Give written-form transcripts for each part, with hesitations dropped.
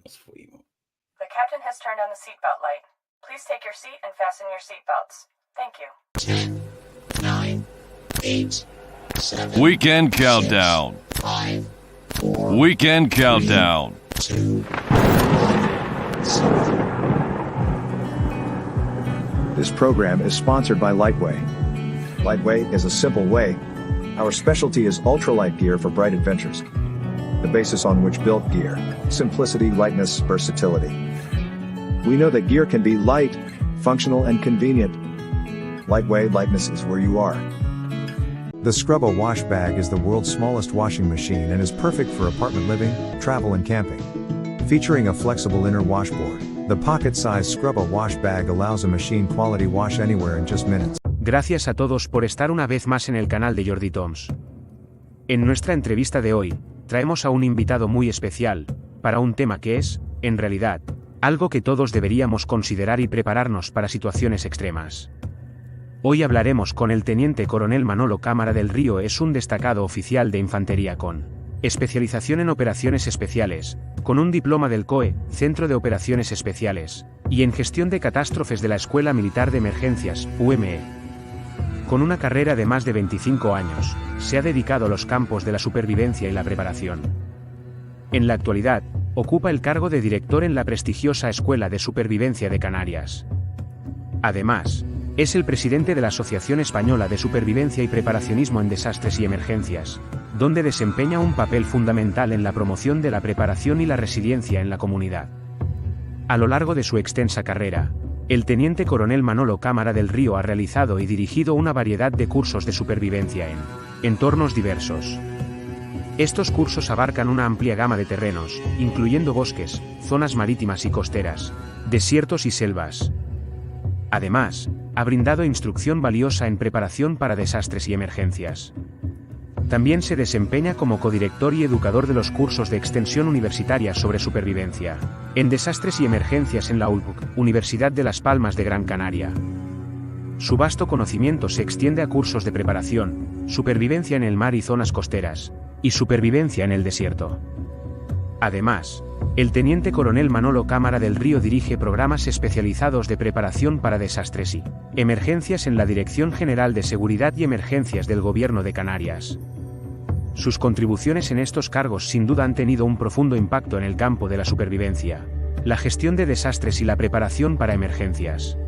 Nos fuimos. The captain has turned on the seatbelt light. Please take your seat and fasten your seatbelts. Thank you. 10, 9, 8, 7. Weekend countdown. 5, 4. Weekend countdown. 2. This program is sponsored by Lightway. Lightway is a simple way. Our specialty is ultralight gear for bright adventures. The basis on which built gear: simplicity, lightness, versatility. We know that gear can be light, functional, and convenient. Lightway lightness is where you are. The Scrubbo wash bag is the world's smallest washing machine and is perfect for apartment living, travel and camping. Featuring a flexible inner washboard, the pocket-sized Scrubbo wash bag allows a machine-quality wash anywhere in just minutes. Gracias a todos por estar una vez más en el canal de Jordi Toms. En nuestra entrevista de hoy, traemos a un invitado muy especial, para un tema que es, en realidad, algo que todos deberíamos considerar y prepararnos para situaciones extremas. Hoy hablaremos con el teniente coronel Manolo Cámara del Río. Es un destacado oficial de infantería con especialización en operaciones especiales, con un diploma del COE, Centro de Operaciones Especiales, y en gestión de catástrofes de la Escuela Militar de Emergencias, UME. Con una carrera de más de 25 años, se ha dedicado a los campos de la supervivencia y la preparación. En la actualidad, ocupa el cargo de director en la prestigiosa Escuela de Supervivencia de Canarias. Además, es el presidente de la Asociación Española de Supervivencia y Preparacionismo en Desastres y Emergencias, donde desempeña un papel fundamental en la promoción de la preparación y la resiliencia en la comunidad. A lo largo de su extensa carrera, el teniente coronel Manolo Cámara del Río ha realizado y dirigido una variedad de cursos de supervivencia en entornos diversos. Estos cursos abarcan una amplia gama de terrenos, incluyendo bosques, zonas marítimas y costeras, desiertos y selvas. Además, ha brindado instrucción valiosa en preparación para desastres y emergencias. También se desempeña como codirector y educador de los cursos de extensión universitaria sobre supervivencia en desastres y emergencias en la ULBUC, Universidad de Las Palmas de Gran Canaria. Su vasto conocimiento se extiende a cursos de preparación, supervivencia en el mar y zonas costeras, y supervivencia en el desierto. Además, el teniente coronel Manolo Cámara del Río dirige programas especializados de preparación para desastres y emergencias en la Dirección General de Seguridad y Emergencias del Gobierno de Canarias. Sus contribuciones en estos cargos sin duda han tenido un profundo impacto en el campo de la supervivencia, la gestión de desastres y la preparación para emergencias.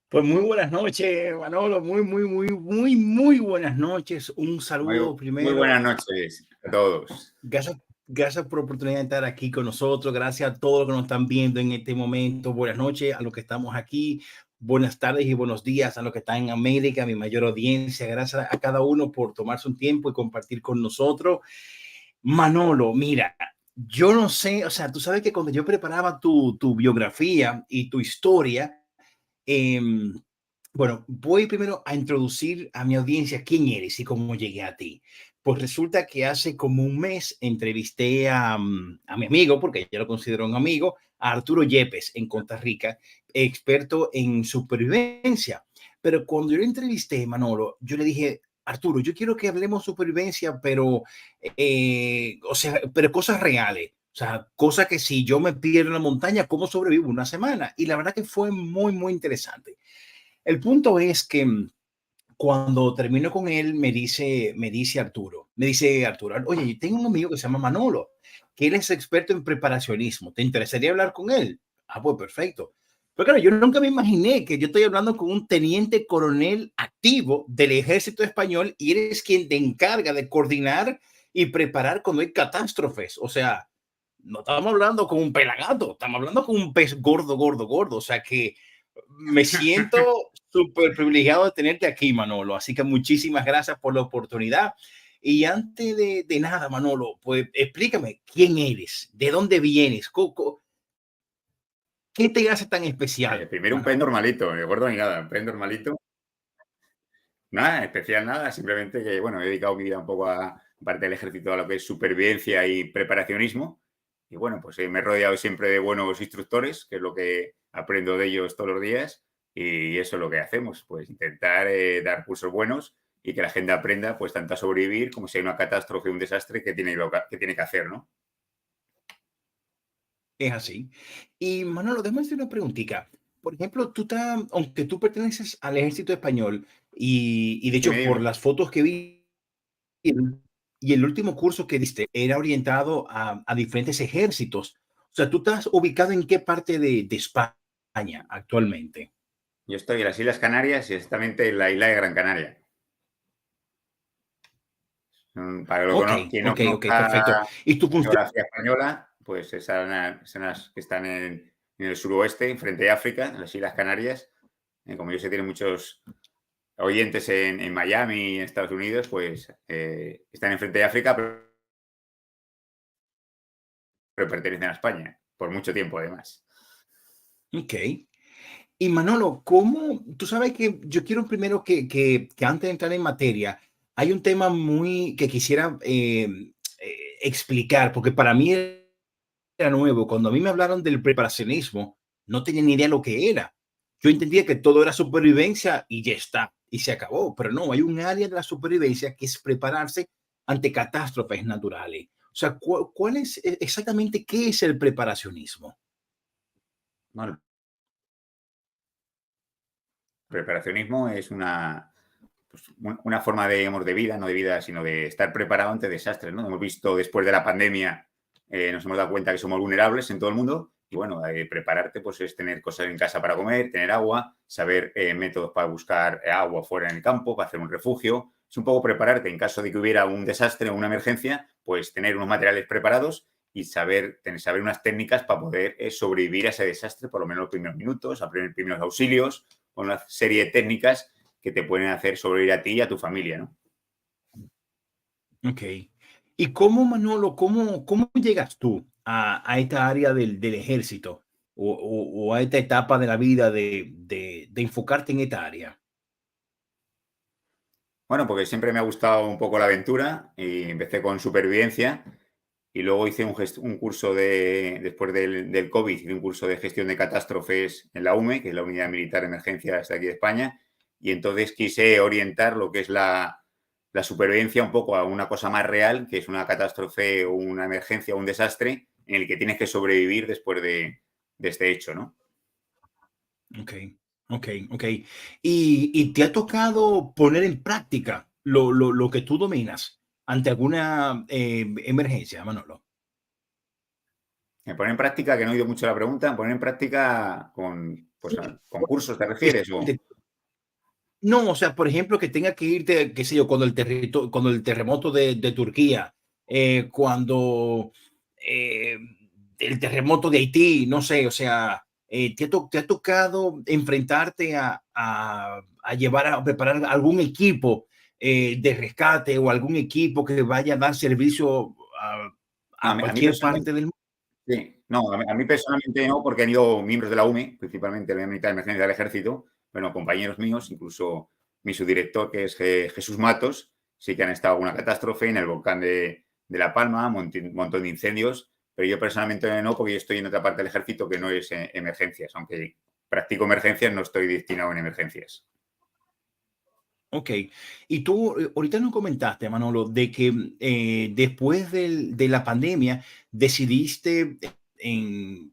Pues muy buenas noches, Manolo, muy buenas noches. Un saludo primero. Muy buenas noches a todos. Gracias por la oportunidad de estar aquí con nosotros. Gracias a todos los que nos están viendo en este momento. Buenas noches a los que estamos aquí. Buenas tardes y buenos días a los que están en América, mi mayor audiencia. Gracias a cada uno por tomarse un tiempo y compartir con nosotros. Manolo, mira, yo no sé, o sea, tú sabes que cuando yo preparaba tu biografía y tu historia, bueno, voy primero a introducir a mi audiencia quién eres y cómo llegué a ti. Pues resulta que hace como un mes entrevisté a mi amigo, porque yo lo considero un amigo, a Arturo Yepes en Costa Rica, experto en supervivencia. Pero cuando yo lo entrevisté, Manolo, yo le dije, Arturo, yo quiero que hablemos supervivencia, pero, o sea, pero cosas reales. O sea, cosas que si yo me pierdo en la montaña, ¿cómo sobrevivo una semana? Y la verdad que fue muy interesante. El punto es que cuando termino con él, me dice Arturo, oye, yo tengo un amigo que se llama Manolo, que él es experto en preparacionismo. ¿Te interesaría hablar con él? Ah, pues perfecto. Pero claro, yo nunca me imaginé que yo estoy hablando con un teniente coronel activo del Ejército Español y eres quien te encarga de coordinar y preparar cuando hay catástrofes. O sea, no estamos hablando con un pelagato, estamos hablando con un pez gordo. O sea que me siento súper privilegiado de tenerte aquí, Manolo. Así que muchísimas gracias por la oportunidad. Y antes de nada, Manolo, pues explícame quién eres, de dónde vienes, ¿qué te hace tan especial? Primero un pez normalito, ni gordo ni nada, un pez normalito. Nada, especial nada, simplemente que, bueno, he dedicado mi vida un poco a parte del ejército a lo que es supervivencia y preparacionismo. Y bueno, pues me he rodeado siempre de buenos instructores, que es lo que aprendo de ellos todos los días. Y eso es lo que hacemos, pues intentar dar cursos buenos y que la gente aprenda pues tanto a sobrevivir como si hay una catástrofe, un desastre que tiene que hacer, ¿no? Es así. Y Manolo, déjame hacer una preguntita. Por ejemplo, aunque tú perteneces al ejército español y de hecho Dime, por dime. las fotos que vi y el último curso que diste era orientado a diferentes ejércitos. O sea, ¿tú estás ubicado en qué parte de España actualmente? Yo estoy en las Islas Canarias y exactamente en la isla de Gran Canaria. Para Ok, quien no ok, ok, conozca perfecto. ¿Y tu la función? geografía española, pues son las que están en el suroeste, frente a África, en las Islas Canarias. Como yo sé, tiene muchos oyentes en Miami y en Estados Unidos, pues están enfrente de África, pero pertenecen a España, por mucho tiempo además. Ok. Y Manolo, ¿cómo? Tú sabes que yo quiero primero que antes de entrar en materia, hay un tema muy que quisiera explicar, porque para mí era nuevo. Cuando a mí me hablaron del preparacionismo, no tenía ni idea lo que era. Yo entendía que todo era supervivencia y ya está, y se acabó. Pero no, hay un área de la supervivencia que es prepararse ante catástrofes naturales. O sea, ¿cuál es exactamente qué es el preparacionismo? Bueno, el preparacionismo es pues, una forma de vida, no de vida, sino de estar preparado ante desastres, ¿no? Hemos visto después de la pandemia, nos hemos dado cuenta que somos vulnerables en todo el mundo y bueno, prepararte pues es tener cosas en casa para comer, tener agua, saber métodos para buscar agua fuera en el campo, para hacer un refugio. Es un poco prepararte en caso de que hubiera un desastre o una emergencia, pues tener unos materiales preparados y saber unas técnicas para poder sobrevivir a ese desastre, por lo menos los primeros minutos, aprender primeros auxilios, con una serie de técnicas que te pueden hacer sobrevivir a ti y a tu familia, ¿no? Ok. ¿Y cómo, Manolo, cómo llegas tú a esta área del ejército o a esta etapa de la vida de enfocarte en esta área? Bueno, porque siempre me ha gustado un poco la aventura y empecé con supervivencia y luego hice un curso después del COVID, hice un curso de gestión de catástrofes en la UME, que es la Unidad Militar de Emergencias de aquí de España, y entonces quise orientar lo que es la supervivencia un poco a una cosa más real, que es una catástrofe o una emergencia o un desastre en el que tienes que sobrevivir después de este hecho, ¿no? Ok, ok, ok. ¿Y te ha tocado poner en práctica lo que tú dominas ante alguna emergencia, Manolo? Poner en práctica, que no he oído mucho la pregunta, poner en práctica Sí, con cursos, ¿te refieres? exactamente. No, o sea, por ejemplo, que tenga que irte, qué sé yo, cuando el terremoto de Turquía, cuando eh, el terremoto de Haití, no sé, o sea, te ha tocado enfrentarte a llevar a preparar algún equipo de rescate o algún equipo que vaya a dar servicio No, a a mí cualquier parte personalmente, del mundo? sí. No, a mí personalmente no, porque han ido miembros de la UME, principalmente la Unidad de Emergencia del Ejército, bueno, compañeros míos, incluso mi subdirector, que es Jesús Matos, sí que han estado en una catástrofe en el volcán de La Palma, un montón de incendios, pero yo personalmente no, porque yo estoy en otra parte del ejército que no es emergencias, aunque practico emergencias, no estoy destinado en emergencias. Ok, y tú ahorita nos comentaste, Manolo, de que después de la pandemia decidiste en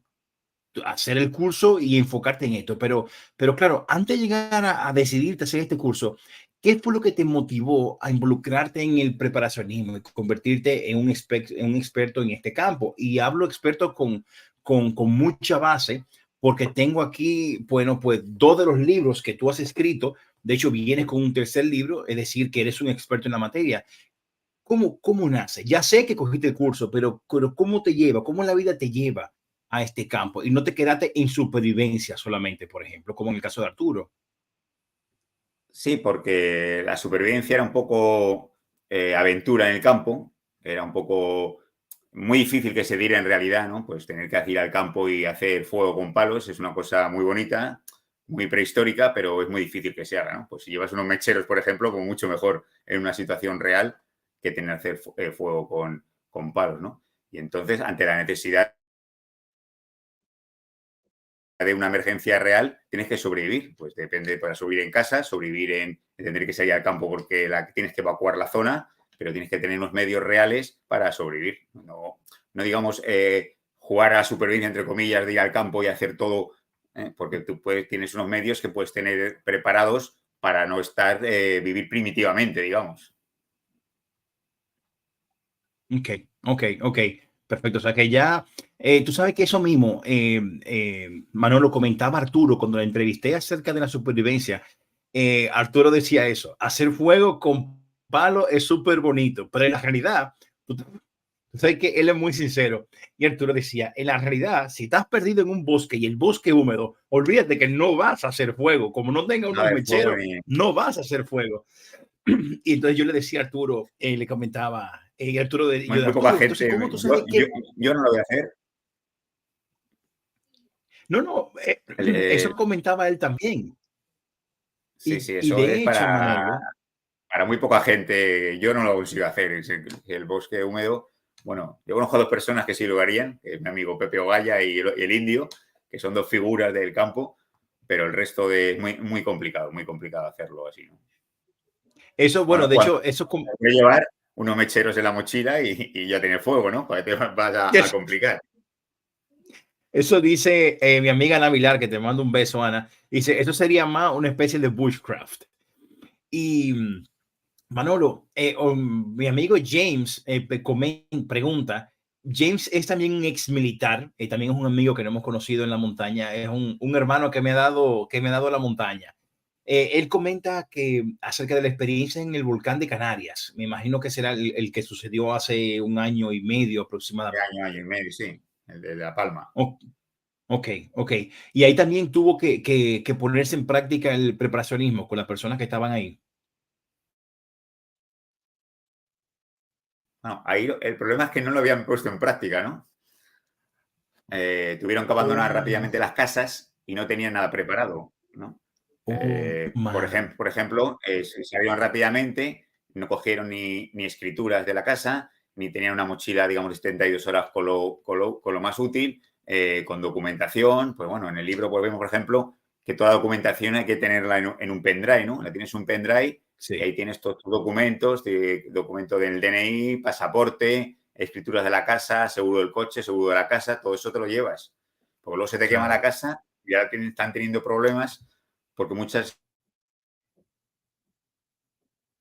hacer el curso y enfocarte en esto, pero claro, antes de llegar a decidirte hacer este curso, ¿qué fue lo que te motivó a involucrarte en el preparacionismo y convertirte en un experto en este campo? Y hablo experto con mucha base, porque tengo aquí, bueno, pues dos de los libros que tú has escrito. De hecho, vienes con un tercer libro, es decir, que eres un experto en la materia. ¿Cómo nace? Ya sé que cogiste el curso, pero ¿cómo te lleva? ¿Cómo la vida te lleva a este campo? Y no te quedaste en supervivencia solamente, por ejemplo, como en el caso de Arturo. Sí, porque la supervivencia era un poco aventura en el campo, era un poco muy difícil que se diera en realidad, ¿no? Pues tener que ir al campo y hacer fuego con palos es una cosa muy bonita, muy prehistórica, pero es muy difícil que se haga, ¿no? Pues si llevas unos mecheros, por ejemplo, pues mucho mejor en una situación real que tener que hacer fuego con palos, ¿no? Y entonces, ante la necesidad de una emergencia real, tienes que sobrevivir. Pues depende, para sobrevivir en casa, tendré que salir al campo porque tienes que evacuar la zona, pero tienes que tener unos medios reales para sobrevivir. No digamos, jugar a la supervivencia, entre comillas, de ir al campo y hacer todo, porque tú tienes unos medios que puedes tener preparados para no vivir primitivamente, digamos. Ok. Perfecto. O sea que ya, tú sabes que eso mismo, Manolo, comentaba Arturo cuando la entrevisté acerca de la supervivencia. Arturo decía eso, hacer fuego con palo es súper bonito, pero en la realidad, tú sabes que él es muy sincero. Y Arturo decía, en la realidad, si estás perdido en un bosque y el bosque húmedo, olvídate que no vas a hacer fuego. Como no tenga unos mecheros, no vas a hacer fuego. Y entonces yo le decía a Arturo, le comentaba, Arturo, muy poca gente. ¿cómo tú sabes yo no lo voy a hacer. No, eso comentaba él también. Sí, eso es para muy poca gente. Yo no lo consigo hacer. El bosque húmedo, bueno, yo conozco a 2 personas que sí lo harían, que es mi amigo Pepe Ogaya y el Indio, que son 2 figuras del campo, pero el resto es muy complicado hacerlo así, ¿no? Eso, bueno, de hecho, eso... Voy a llevar unos mecheros en la mochila y ya tener fuego, ¿no? Para que te vas a complicar. Eso dice mi amiga Ana Vilar, que te mando un beso, Ana. Dice, eso sería más una especie de bushcraft. Y Manolo, mi amigo James pregunta, James es también un ex militar, también es un amigo que no hemos conocido en la montaña, es un hermano que me ha dado la montaña. Él comenta que acerca de la experiencia en el volcán de Canarias, me imagino que será el que sucedió hace 1 año y medio aproximadamente. Año y medio, sí, el de La Palma. Ok. Y ahí también tuvo que ponerse en práctica el preparacionismo con las personas que estaban ahí. Bueno, ahí el problema es que no lo habían puesto en práctica, ¿no? Tuvieron que abandonar rápidamente las casas y no tenían nada preparado, ¿no? Por ejemplo, se salieron rápidamente, no cogieron ni escrituras de la casa, ni tenían una mochila, digamos, de 72 horas con lo más útil, con documentación. Pues bueno, en el libro pues vemos, por ejemplo, que toda documentación hay que tenerla en un pendrive, ¿no? La tienes en un pendrive, sí. Y ahí tienes todos tus documentos, documento del DNI, pasaporte, escrituras de la casa, seguro del coche, seguro de la casa, todo eso te lo llevas. Porque luego se te quema la casa y ahora están teniendo problemas porque muchas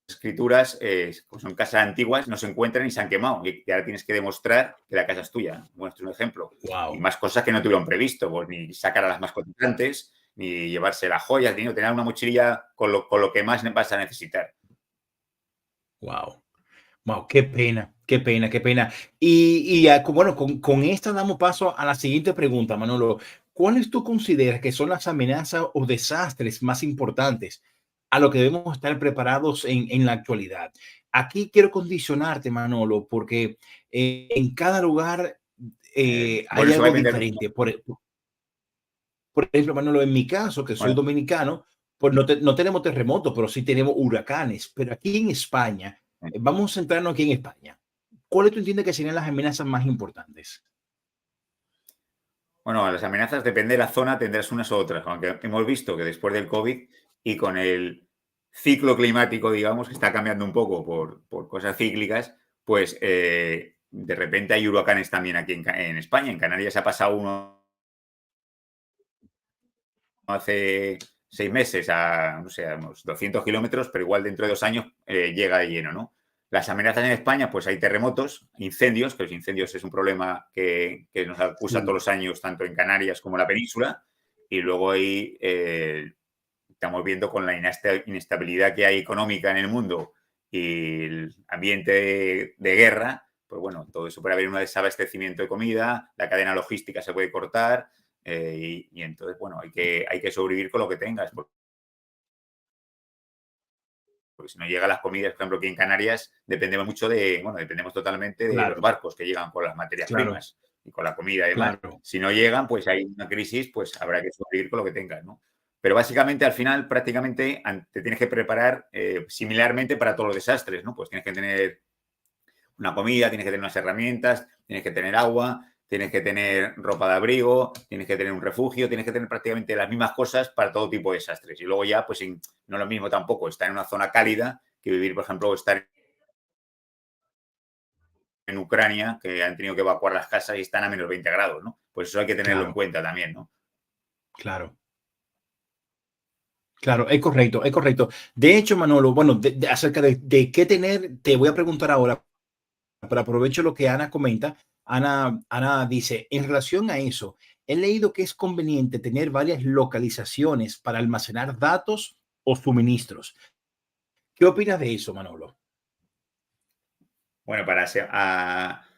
escrituras, pues son casas antiguas, no se encuentran y se han quemado. Y ahora tienes que demostrar que la casa es tuya. Bueno, esto es un ejemplo. Wow. Y más cosas que no tuvieron previsto, pues ni sacar a las mascotas antes, ni llevarse las joyas, ni tener una mochililla con lo que más vas a necesitar. Wow, qué pena. Y bueno, con esta damos paso a la siguiente pregunta, Manolo. ¿Cuáles tú consideras que son las amenazas o desastres más importantes a lo que debemos estar preparados en la actualidad? Aquí quiero condicionarte, Manolo, porque en cada lugar hay algo diferente. Por ejemplo, Manolo, en mi caso, que soy dominicano, pues no tenemos terremotos, pero sí tenemos huracanes. Pero aquí en España, vamos a centrarnos aquí en España. ¿Cuáles tú entiendes que serían las amenazas más importantes? Bueno, las amenazas, depende de la zona, tendrás unas u otras. Aunque hemos visto que después del COVID y con el ciclo climático, digamos, que está cambiando un poco por cosas cíclicas, pues de repente hay huracanes también aquí en España. En Canarias ha pasado uno hace 6 meses a, no sé, a unos 200 kilómetros, pero igual dentro de 2 años llega de lleno, ¿no? Las amenazas en España, pues hay terremotos, incendios, que los incendios es un problema que nos acusa todos los años, tanto en Canarias como en la península, y luego ahí estamos viendo con la inestabilidad que hay económica en el mundo y el ambiente de guerra, pues bueno, todo eso puede haber un desabastecimiento de comida, la cadena logística se puede cortar, y entonces, bueno, hay que sobrevivir con lo que tengas. Porque si no llegan las comidas, por ejemplo, aquí en Canarias, dependemos totalmente de los barcos que llegan con las materias primas y con la comida y demás. Si no llegan, pues hay una crisis, pues habrá que sobrevivir con lo que tengas, ¿no? Pero básicamente, al final, prácticamente te tienes que preparar similarmente para todos los desastres, ¿no? Pues tienes que tener una comida, tienes que tener unas herramientas, tienes que tener agua, tienes que tener ropa de abrigo, tienes que tener un refugio, tienes que tener prácticamente las mismas cosas para todo tipo de desastres. Y luego ya, pues no es lo mismo tampoco estar en una zona cálida que vivir, por ejemplo, estar en Ucrania, que han tenido que evacuar las casas y están a menos 20 grados, ¿no? Pues eso hay que tenerlo en cuenta también, ¿no? Claro. Claro, es correcto, es correcto. De hecho, Manolo, bueno, acerca de qué tener, te voy a preguntar ahora, pero aprovecho lo que Ana comenta. Ana dice, en relación a eso, he leído que es conveniente tener varias localizaciones para almacenar datos o suministros. ¿Qué opinas de eso, Manolo? Bueno, para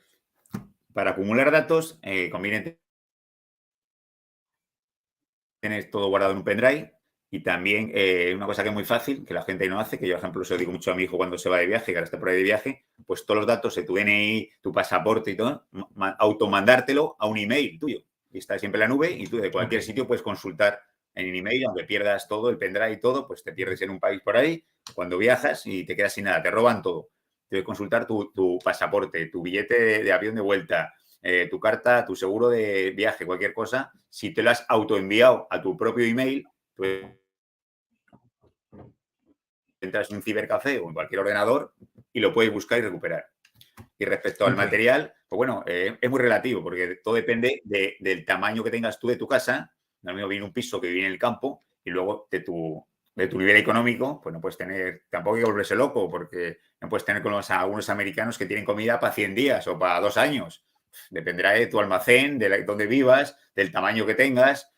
acumular datos, conviene tener todo guardado en un pendrive. Y también una cosa que es muy fácil, que la gente no hace, que yo, por ejemplo, se lo digo mucho a mi hijo cuando se va de viaje, que ahora está por ahí de viaje, pues todos los datos de tu DNI, tu pasaporte y todo, automandártelo a un email tuyo. Y está siempre en la nube y tú de cualquier sitio puedes consultar en un email, aunque pierdas todo, el pendrive y todo, pues te pierdes en un país por ahí, cuando viajas y te quedas sin nada, te roban todo. Tienes que consultar tu pasaporte, tu billete de avión de vuelta, tu carta, tu seguro de viaje, cualquier cosa. Si te lo has autoenviado a tu propio email, pues entras en un cibercafé o en cualquier ordenador y lo puedes buscar y recuperar. Y respecto al material, pues bueno, es muy relativo porque todo depende del tamaño que tengas tú de tu casa. No mismo viene un piso que vive en el campo y luego de tu nivel económico, pues no puedes tener, tampoco hay que volverse loco porque no puedes tener con algunos americanos que tienen comida para 100 días o para 2 años. Dependerá de tu almacén, de dónde vivas, del tamaño que tengas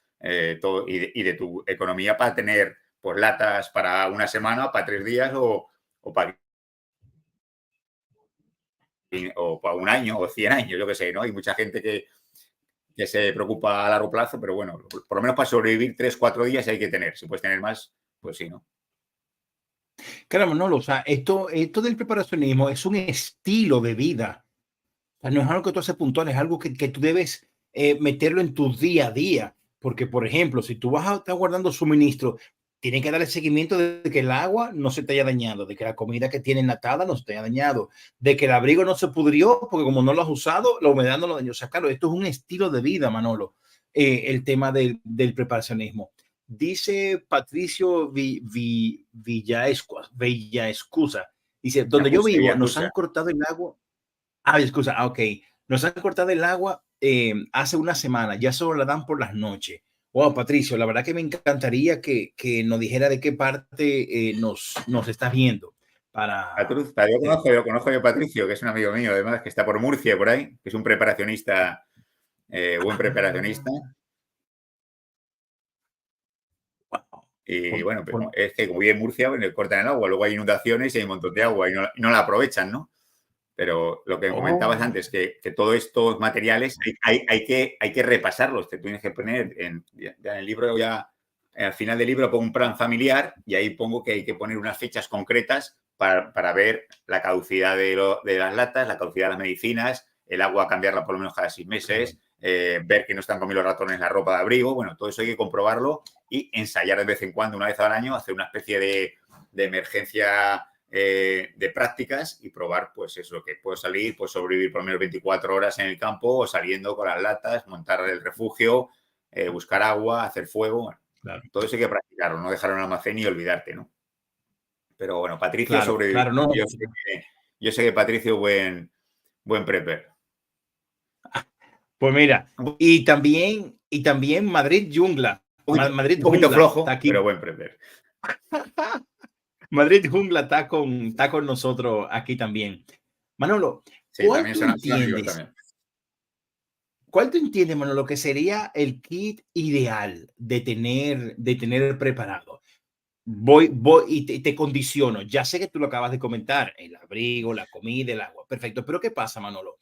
todo, y de tu economía para tener pues latas para una semana, para 3 días o para un año o 100 años, yo qué sé, ¿no? Hay mucha gente que se preocupa a largo plazo, pero bueno, por lo menos para sobrevivir 3, 4 días hay que tener. Si puedes tener más, pues sí, ¿no? Claro, Manolo, o sea, esto del preparacionismo es un estilo de vida. O sea, no es algo que tú haces puntual, es algo que tú debes meterlo en tu día a día. Porque, por ejemplo, si tú vas a estar guardando suministro, tienes que darle seguimiento de que el agua no se te haya dañado, de que la comida que tiene enlatada no se te haya dañado, de que el abrigo no se pudrió, porque como no lo has usado, la humedad no lo dañó. O sea, claro, esto es un estilo de vida, Manolo, el tema del preparacionismo. Dice Patricio Villaescusa, dice, donde yo vivo nos han cortado el agua. Excusa, ok. Nos han cortado el agua hace una semana, ya solo la dan por las noches. Wow, Patricio, la verdad que me encantaría que nos dijera de qué parte nos estás viendo. Yo conozco a Patricio, que es un amigo mío, además, que está por Murcia, por ahí, que es un preparacionista, buen preparacionista. Y bueno, pero es que como vive en Murcia, le cortan el agua, luego hay inundaciones y hay un montón de agua y no la aprovechan, ¿no? Pero lo que comentabas antes, que todos estos materiales hay que repasarlos. Te tienes que poner en el libro, ya al final del libro pongo un plan familiar y ahí pongo que hay que poner unas fechas concretas para ver la caducidad de las latas, la caducidad de las medicinas, el agua cambiarla por lo menos cada 6 meses, ver que no están comiendo los ratones la ropa de abrigo. Bueno, todo eso hay que comprobarlo y ensayar de vez en cuando, una vez al año, hacer una especie de emergencia de prácticas y probar, pues eso, que puedo salir, pues sobrevivir por lo menos 24 horas en el campo o saliendo con las latas, montar el refugio, buscar agua, hacer fuego. Bueno, claro. Todo eso hay que practicarlo, no dejar un almacén y olvidarte, ¿no? Pero bueno, Patricio sobrevivió. Claro, no. Yo sé que Patricio buen prepper. Pues mira, y también Madrid Jungla. Madrid un poquito flojo, está aquí. Pero buen prepper. Madrid Jungla está con nosotros aquí también. Manolo, sí, ¿cuál tú entiendes? ¿Cuál tú entiendes, Manolo, que sería el kit ideal de tener preparado? Voy y te condiciono. Ya sé que tú lo acabas de comentar, el abrigo, la comida, el agua. Perfecto. Pero ¿qué pasa, Manolo?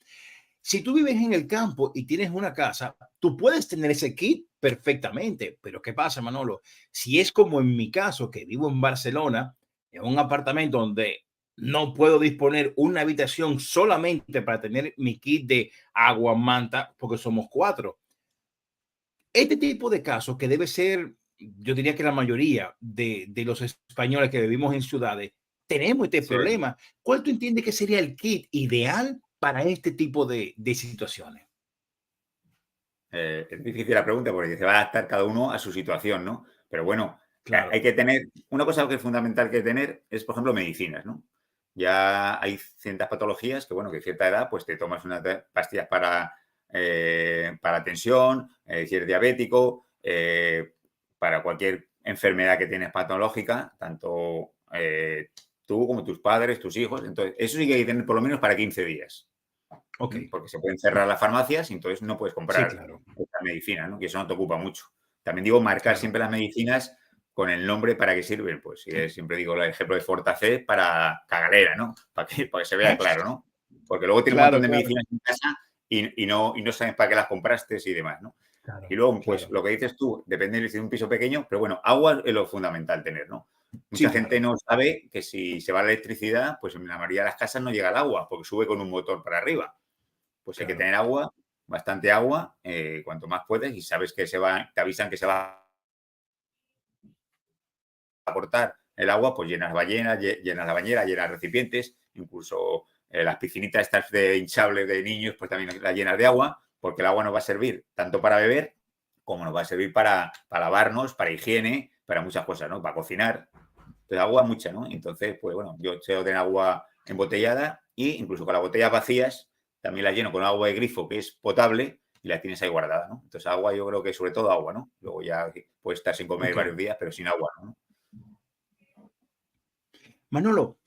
Si tú vives en el campo y tienes una casa, tú puedes tener ese kit perfectamente. Pero ¿qué pasa, Manolo? Si es como en mi caso, que vivo en Barcelona, en un apartamento donde no puedo disponer una habitación solamente para tener mi kit de agua, manta, porque somos 4. Este tipo de casos que debe ser, yo diría que la mayoría de los españoles que vivimos en ciudades, tenemos este problema. ¿Cuál tú entiendes que sería el kit ideal para este tipo de situaciones? Es difícil la pregunta porque se va a adaptar cada uno a su situación, ¿no? Pero bueno, Claro. hay que tener, una cosa que es fundamental que tener es, por ejemplo, medicinas, ¿no? Ya hay ciertas patologías que, bueno, que a cierta edad, pues te tomas unas pastillas para tensión, si eres diabético, para cualquier enfermedad que tienes patológica, tanto tú como tus padres, tus hijos. Entonces, eso sí que hay que tener por lo menos para 15 días. Ok. Porque se pueden cerrar las farmacias y entonces no puedes Sí, comprar claro. esta medicina, ¿no? Que eso no te ocupa mucho. También digo marcar Claro. siempre las medicinas con el nombre para qué sirven. Pues siempre digo el ejemplo de Fortacé para cagalera, ¿no? Para que se vea claro, ¿no? Porque luego tienes un Claro, montón de claro. medicinas en casa y no sabes para qué las compraste y demás, ¿no? Claro, Y luego, pues claro. lo que dices tú, depende de un piso pequeño, pero bueno, agua es lo fundamental tener, ¿no? Sí, Mucha gente claro. no sabe que si se va la electricidad, pues en la mayoría de las casas no llega el agua, porque sube con un motor para arriba. Pues hay que Claro. tener agua, bastante agua, cuanto más puedes, y sabes que te avisan que se va a cortar el agua, pues llenas ballenas, llenas la bañera, llenas recipientes, incluso las piscinitas estas de hinchables de niños, pues también las llenas de agua, porque el agua nos va a servir tanto para beber como nos va a servir para lavarnos, para higiene, para muchas cosas, ¿no? Para cocinar. Entonces, agua mucha, ¿no? Entonces, pues bueno, yo suelo tener agua embotellada e incluso con las botellas vacías también las lleno con agua de grifo que es potable y la tienes ahí guardada, ¿no? Entonces, agua yo creo que sobre todo agua, ¿no? Luego ya puedes estar sin comer Ok. varios días, pero sin agua, ¿no? Manolo,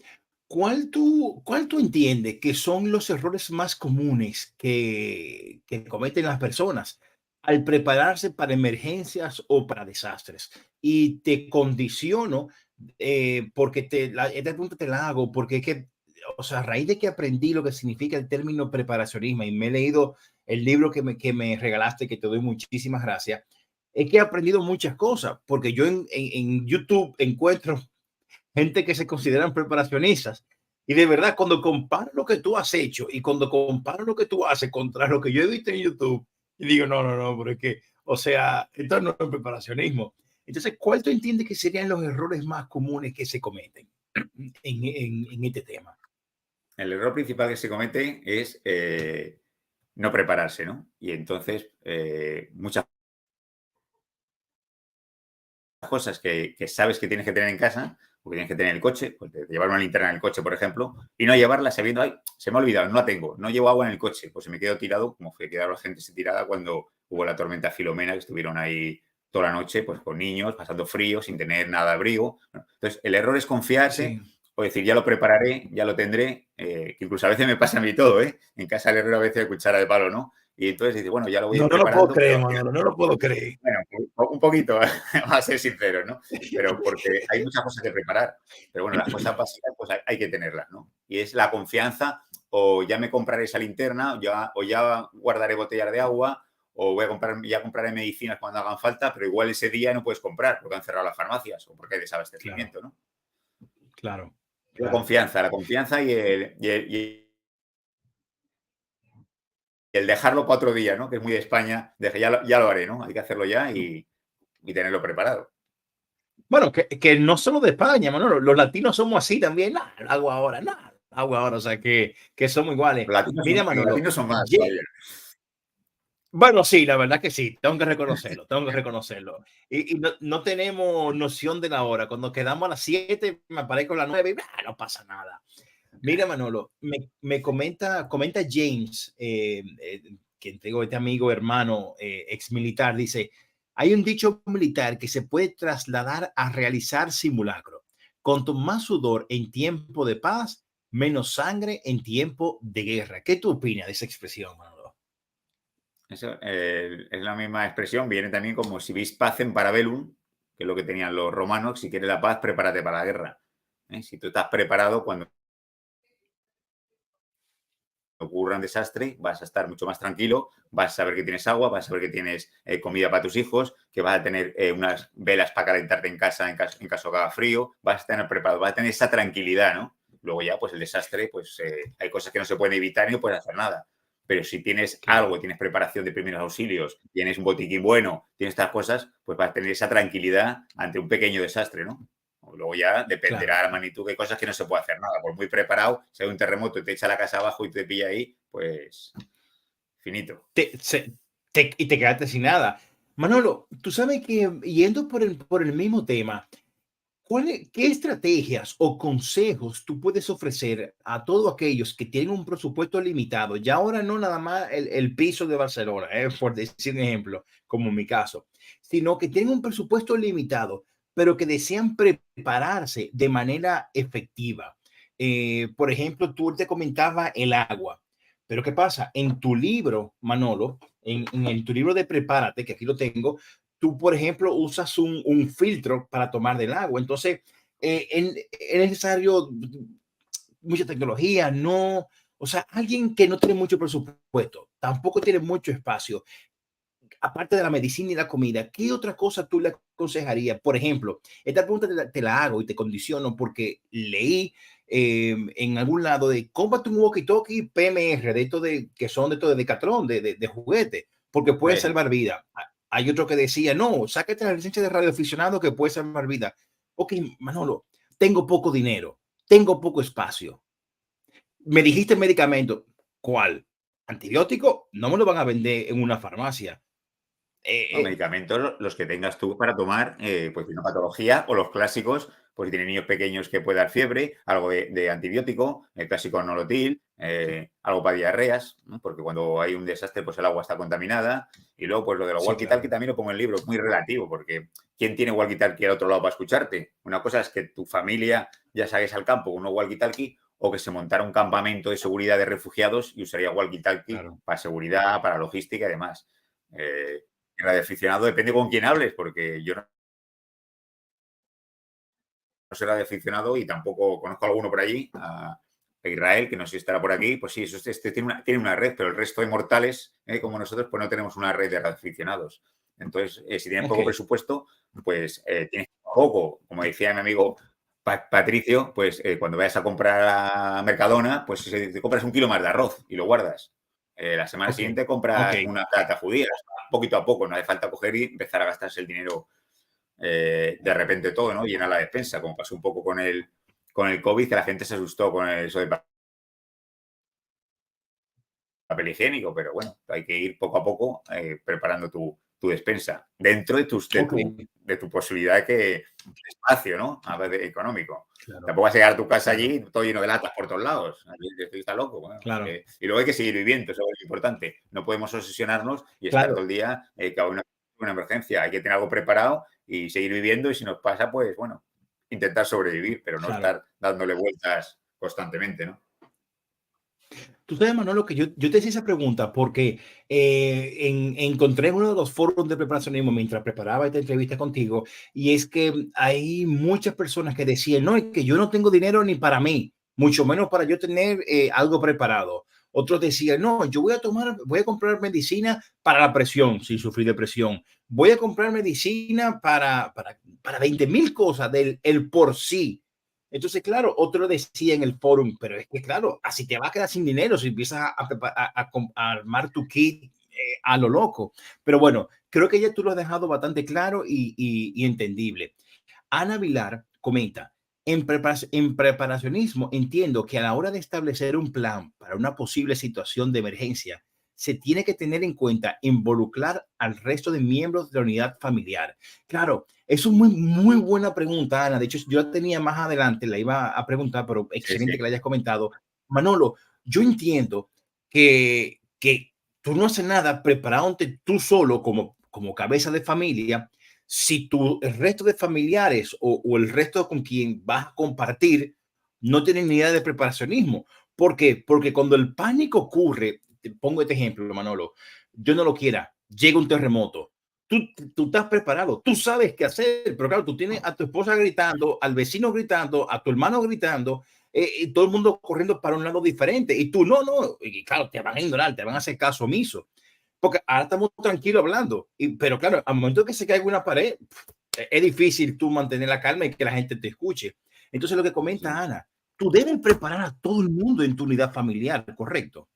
¿cuál tú entiendes que son los errores más comunes que cometen las personas al prepararse para emergencias o para desastres? Y te condiciono, porque esta pregunta te la hago, porque es que, o sea, a raíz de que aprendí lo que significa el término preparacionismo y me he leído el libro que me regalaste, que te doy muchísimas gracias, es que he aprendido muchas cosas, porque yo en YouTube encuentro gente que se consideran preparacionistas. Y de verdad, cuando comparo lo que tú has hecho y cuando comparo lo que tú haces contra lo que yo he visto en YouTube, y digo, no, no, no, pero es que, o sea, esto no es preparacionismo. Entonces, ¿cuál tú entiendes que serían los errores más comunes que se cometen en este tema? El error principal que se comete es no prepararse, ¿no? Y entonces, muchas cosas que sabes que tienes que tener en casa o que tienes que tener en el coche, pues de llevar una linterna en el coche, por ejemplo, y no llevarla sabiendo, ay, se me ha olvidado, no la tengo, no llevo agua en el coche, pues se me quedó tirado, como fue quedar la gente tirada cuando hubo la tormenta Filomena, que estuvieron ahí toda la noche, pues con niños, pasando frío, sin tener nada de abrigo. Bueno, entonces, el error es confiarse Sí. o decir, ya lo prepararé, ya lo tendré, que incluso a veces me pasa a mí todo, ¿eh? En casa el herrero a veces de cuchara de palo, ¿no? Y entonces dice, bueno, ya lo voy a No, ir no lo puedo preparando, pero creer, Manolo, no lo puedo creer. bueno, un poquito, a ser sincero, ¿no? Pero porque hay muchas cosas que preparar. Pero bueno, las cosas básicas pues hay que tenerlas, ¿no? Y es la confianza, o ya me compraré esa linterna, o ya guardaré botellas de agua, o ya compraré medicinas cuando hagan falta, pero igual ese día no puedes comprar porque han cerrado las farmacias o porque hay Claro, desabastecimiento, ¿no? claro, La claro. confianza y el dejarlo para otro día, ¿no? Que es muy de España, ya lo haré, ¿no? Hay que hacerlo ya y tenerlo preparado. Bueno, que no solo de España, Manolo, los latinos somos así también. Nah, lo hago ahora, nah, lo hago ahora, o sea, que somos iguales. Mira, Los Manolo, latinos son más todavía. bueno, sí, la verdad que sí, tengo que reconocerlo, tengo que reconocerlo. Y no tenemos noción de la hora. Cuando quedamos a las 7, me aparezco a las 9 y no pasa nada. Mira, Manolo, me comenta James, que tengo este amigo, hermano, ex militar, dice, hay un dicho militar que se puede trasladar a realizar simulacro. Cuanto más sudor en tiempo de paz, menos sangre en tiempo de guerra. ¿Qué tú opinas de esa expresión, Manolo? Eso es la misma expresión, viene también como si vis pacem para bellum, que es lo que tenían los romanos, si quieres la paz, prepárate para la guerra. Si tú estás preparado, cuando ocurra un desastre, vas a estar mucho más tranquilo, vas a saber que tienes agua, vas a saber que tienes comida para tus hijos, que vas a tener unas velas para calentarte en casa en caso que haga frío, vas a estar preparado, vas a tener esa tranquilidad, ¿no? Luego ya, pues el desastre, pues hay cosas que no se pueden evitar y no puedes hacer nada. Pero si tienes Claro, algo, tienes preparación de primeros auxilios, tienes un botiquín bueno, tienes estas cosas, pues vas a tener esa tranquilidad ante un pequeño desastre, ¿no? Luego ya dependerá claro. de la magnitud, que hay cosas que no se puede hacer nada. Por muy preparado, si hay un terremoto y te echa la casa abajo y te pilla ahí, pues finito. Te, se- y te quedaste sin nada. Manolo, tú sabes que yendo por el mismo tema, ¿qué estrategias o consejos tú puedes ofrecer a todos aquellos que tienen un presupuesto limitado? Ya ahora no nada más el piso de Barcelona, por decir un ejemplo, como en mi caso, sino que tienen un presupuesto limitado, pero que desean prepararse de manera efectiva. Por ejemplo, tú te comentabas el agua, pero ¿qué pasa? En tu libro, Manolo, en tu libro de Prepárate, que aquí lo tengo, tú, por ejemplo, usas un filtro para tomar del agua. Entonces, es necesario mucha tecnología, no, o sea, alguien que no tiene mucho presupuesto, tampoco tiene mucho espacio, aparte de la medicina y la comida, ¿qué otra cosa tú le aconsejarías? Por ejemplo, esta pregunta te la hago y te condiciono porque leí en algún lado de cómprate un walkie-talkie PMR, de esto de que son de todo de Decathlon, de juguete, porque puede Sí. salvar vida. Hay otro que decía, no, sáquete la licencia de radioaficionado que puede salvar vida. Ok, Manolo, tengo poco dinero, tengo poco espacio. Me dijiste medicamento, ¿cuál? Antibiótico, no me lo van a vender en una farmacia. No, Eh, medicamentos, los que tengas tú para tomar, pues de una patología, o los clásicos, pues si tienes niños pequeños que puede dar fiebre, algo de antibiótico, el clásico nolotil, algo para diarreas, ¿no? Porque cuando hay un desastre, pues el agua está contaminada. Y luego, pues lo de los sí, walkie-talkie claro. también lo pongo en el libro, es muy relativo, porque ¿quién tiene walkie-talkie al otro lado para escucharte? Una cosa es que tu familia ya salgas al campo con unos walkie-talkie, o que se montara un campamento de seguridad de refugiados y usaría walkie-talkie Claro. para seguridad, para logística y demás. Eh, el radioaficionado depende con quién hables, porque yo no soy radioaficionado y tampoco conozco a alguno por allí, a Israel, que no sé si estará por aquí. Pues sí, este tiene una red, pero el resto de mortales, como nosotros, pues no tenemos una red de radioaficionados. Entonces, si tienes poco Ok. presupuesto, pues tienes poco, como decía mi amigo Patricio, pues cuando vayas a comprar a Mercadona, pues te compras 1 kilo más de arroz y lo guardas. La semana Ok, siguiente ok, compras una plata judía, poquito a poco, no hace falta coger y empezar a gastarse el dinero de repente todo, ¿no? Llenar la despensa, como pasó un poco con el COVID, que la gente se asustó con eso de papel higiénico, pero bueno, hay que ir poco a poco preparando tu despensa dentro ok, de tu posibilidad de espacio, ¿no? A ver, económico. claro, Tampoco vas a llegar a tu casa claro, allí todo lleno de latas por todos lados. Aquí está loco. Bueno, claro, y luego hay que seguir viviendo, eso es lo importante. No podemos obsesionarnos y estar todo claro, el día que hay una emergencia. Hay que tener algo preparado y seguir viviendo. Y si nos pasa, pues bueno, intentar sobrevivir, pero no claro. estar dándole vueltas constantemente, ¿no? Tú sabes, Manolo, que yo te hice esa pregunta porque encontré en uno de los foros de preparacionismo mientras preparaba esta entrevista contigo, y es que hay muchas personas que decían, no, es que yo no tengo dinero ni para mí, mucho menos para yo tener algo preparado. Otros decían, no, yo voy a comprar medicina para la presión, si sufrí de presión. Voy a comprar medicina para 20,000 cosas del el por sí. Entonces, claro, otro decía en el forum, pero es que, claro, así te vas a quedar sin dinero si empiezas a armar tu kit a lo loco. Pero bueno, creo que ya tú lo has dejado bastante claro y entendible. Ana Vilar comenta, en preparacionismo entiendo que a la hora de establecer un plan para una posible situación de emergencia, se tiene que tener en cuenta involucrar al resto de miembros de la unidad familiar. Claro, eso es muy buena pregunta, Ana. De hecho, yo la tenía más adelante, la iba a preguntar, pero Sí, sí. excelente que la hayas comentado. Manolo, yo entiendo que tú no haces nada preparándote tú solo como cabeza de familia si el resto de familiares o el resto con quien vas a compartir no tienen ni idea de preparacionismo. ¿Por qué? Porque cuando el pánico ocurre, te pongo este ejemplo, Manolo, yo no lo quiera, llega un terremoto, tú estás preparado, tú sabes qué hacer, pero claro, tú tienes a tu esposa gritando, al vecino gritando, a tu hermano gritando, y todo el mundo corriendo para un lado diferente, y tú no, y claro, te van a ignorar, te van a hacer caso omiso porque ahora estamos tranquilos hablando, pero claro, al momento que se caiga una pared, es difícil tú mantener la calma y que la gente te escuche. Entonces, lo que Sí. comenta Ana, tú debes preparar a todo el mundo en tu unidad familiar, ¿correcto?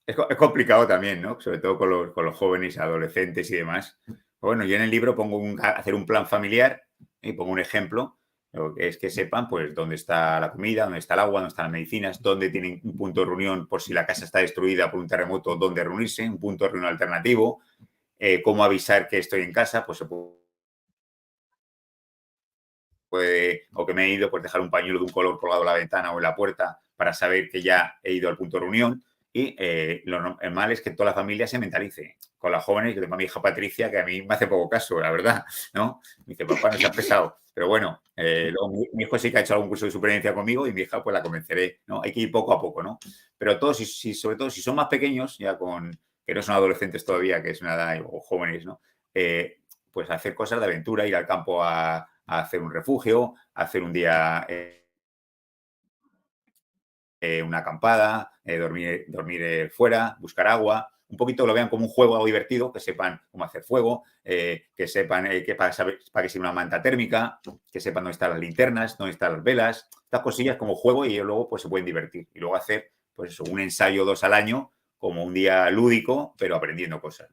Es complicado también, ¿no? Sobre todo con los jóvenes, adolescentes y demás. Bueno, yo en el libro pongo hacer un plan familiar y pongo un ejemplo Lo que es que sepan, pues, dónde está la comida, dónde está el agua, dónde están las medicinas, dónde tienen un punto de reunión por si la casa está destruida por un terremoto, dónde reunirse, un punto de reunión alternativo, cómo avisar que estoy en casa, pues se puede, o que me he ido, pues dejar un pañuelo de un color colgado en la ventana o en la puerta para saber que ya he ido al punto de reunión. Y lo normal es que toda la familia se mentalice. Con las jóvenes, yo tengo a mi hija Patricia, que a mí me hace poco caso, la verdad, ¿no? Me dice, papá, no seas pesado. Pero bueno, luego mi hijo sí que ha hecho algún curso de supervivencia conmigo y mi hija pues la convenceré, ¿no? Hay que ir poco a poco, ¿no? Pero todos, sobre todo, si son más pequeños, ya que no son adolescentes todavía, que es una edad, o jóvenes, ¿no? Pues hacer cosas de aventura, ir al campo a hacer un refugio, hacer un día... una acampada, dormir fuera, buscar agua, un poquito lo vean como un juego, algo divertido, que sepan cómo hacer fuego, que sepan que para que sirve una manta térmica, que sepan dónde están las linternas, dónde están las velas, estas cosillas como juego y luego pues se pueden divertir. Y luego hacer pues eso, un ensayo 2 al año como un día lúdico, pero aprendiendo cosas.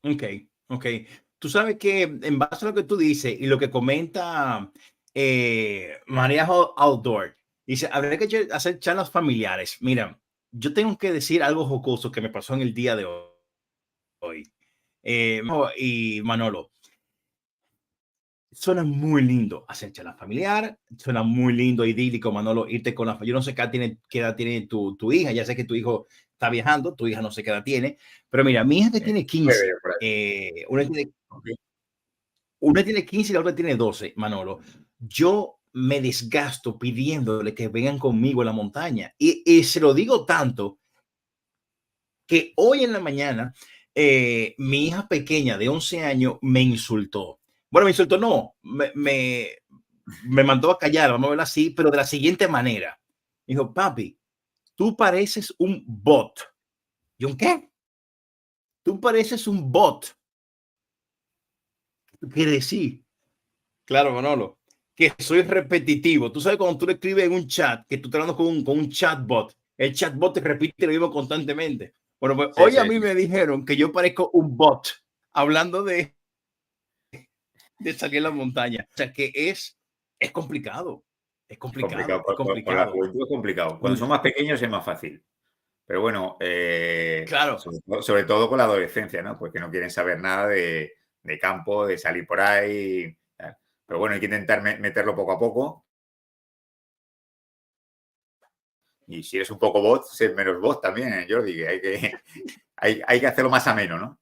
Ok, ok. Tú sabes que en base a lo que tú dices y lo que comenta María Outdoor, dice, habría que hacer charlas familiares. Mira, yo tengo que decir algo jocoso que me pasó en el día de hoy. Y Manolo, suena muy lindo hacer charla familiar, suena muy lindo, idílico, Manolo, irte con la... Yo no sé qué edad tiene tu hija, ya sé que tu hijo está viajando, tu hija no sé qué edad tiene, pero mira, mi hija que tiene 15, una tiene 15 y la otra tiene 12, Manolo. Yo me desgasto pidiéndole que vengan conmigo a la montaña y se lo digo tanto que hoy en la mañana mi hija pequeña de 11 años me insultó. Bueno, me insultó, no, me mandó a callar, vamos a verlo así, pero de la siguiente manera. Dijo, papi, tú pareces un bot. ¿Y un qué? Tú pareces un bot. ¿Qué quiere decir? Claro, Manolo, que soy repetitivo. Tú sabes cuando tú le escribes en un chat, que tú estás hablando con un chatbot, el chatbot te repite lo mismo constantemente. Bueno, pues hoy a mí me dijeron que yo parezco un bot hablando de salir a la montaña. O sea, que es complicado. Es complicado. Es complicado. Con la juventud es complicado. Cuando son más pequeños es más fácil. Pero bueno, claro. Sobre todo con la adolescencia, ¿no? Porque no quieren saber nada de campo, de salir por ahí. Pero bueno, hay que intentar meterlo poco a poco. Y si eres un poco bot, ser menos bot también, Jordi, que hay que hacerlo más ameno, ¿no?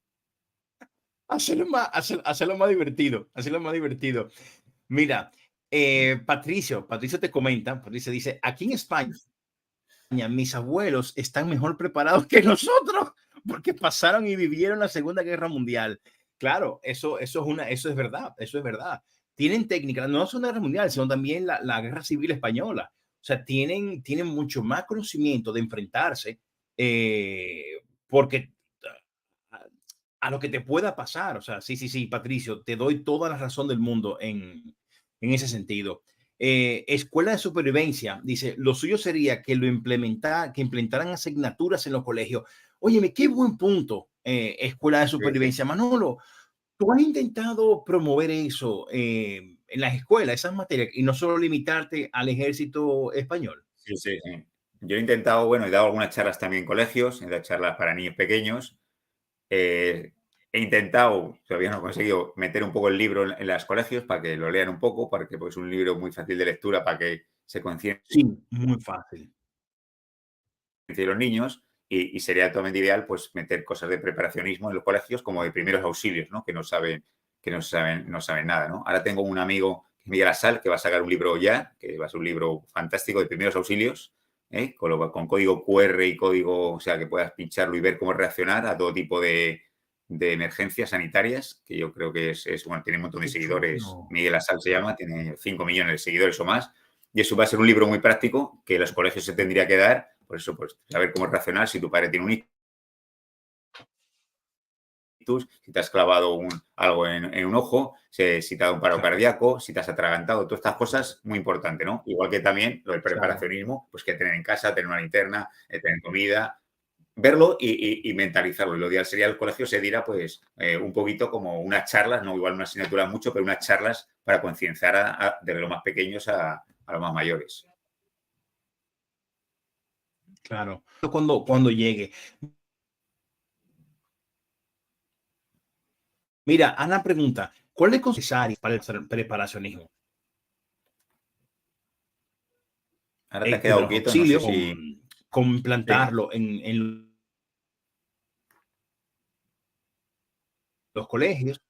Hacerlo más divertido. Hacerlo más divertido. Mira, Patricio te comenta, Patricio dice, aquí en España, mis abuelos están mejor preparados que nosotros porque pasaron y vivieron la Segunda Guerra Mundial. Claro, eso es verdad, eso es verdad. Tienen técnica, no solo la Guerra Mundial, sino también la Guerra Civil Española. O sea, tienen mucho más conocimiento de enfrentarse porque a lo que te pueda pasar. O sea, sí, Patricio, te doy toda la razón del mundo en ese sentido. Escuela de supervivencia, dice, lo suyo sería que implementaran asignaturas en los colegios. Óyeme, qué buen punto, escuela de supervivencia. Manolo, ¿tú has intentado promover eso en las escuelas, esas materias, y no solo limitarte al ejército español? Sí. Yo he intentado, bueno, he dado algunas charlas también en colegios, he dado charlas para niños pequeños. He intentado, todavía no he conseguido, meter un poco el libro en los colegios para que lo lean un poco, porque pues, es un libro muy fácil de lectura para que se conciencien. Sí, muy fácil. Los niños y sería totalmente ideal pues meter cosas de preparacionismo en los colegios como de primeros auxilios, ¿no? Que no saben nada, ¿no? Ahora tengo un amigo, Miguel Asal, que va a sacar un libro ya, que va a ser un libro fantástico de primeros auxilios, con código QR y código, o sea, que puedas pincharlo y ver cómo reaccionar a todo tipo de emergencias sanitarias, que yo creo que bueno, tiene un montón de seguidores. Miguel Asal se llama, tiene 5 millones de seguidores o más. Y eso va a ser un libro muy práctico que los colegios se tendría que dar. Por eso, pues, saber cómo reaccionar si tu padre tiene un ictus, si te has clavado algo en un ojo, si te ha dado un paro cardíaco, si te has atragantado, todas estas cosas, muy importante, ¿no? Igual que también lo del preparacionismo, pues que tener en casa, tener una linterna, tener comida, verlo y mentalizarlo. Y lo ideal sería el colegio se diera pues un poquito como unas charlas, no igual una asignatura mucho, pero unas charlas para concienciar desde los más pequeños a los más mayores. Claro. Cuando llegue. Mira, Ana pregunta, ¿cuál es necesario para el preparacionismo? Ahora te has quedado Primeros quieto, no sé auxilios, si... con implantarlo en los colegios.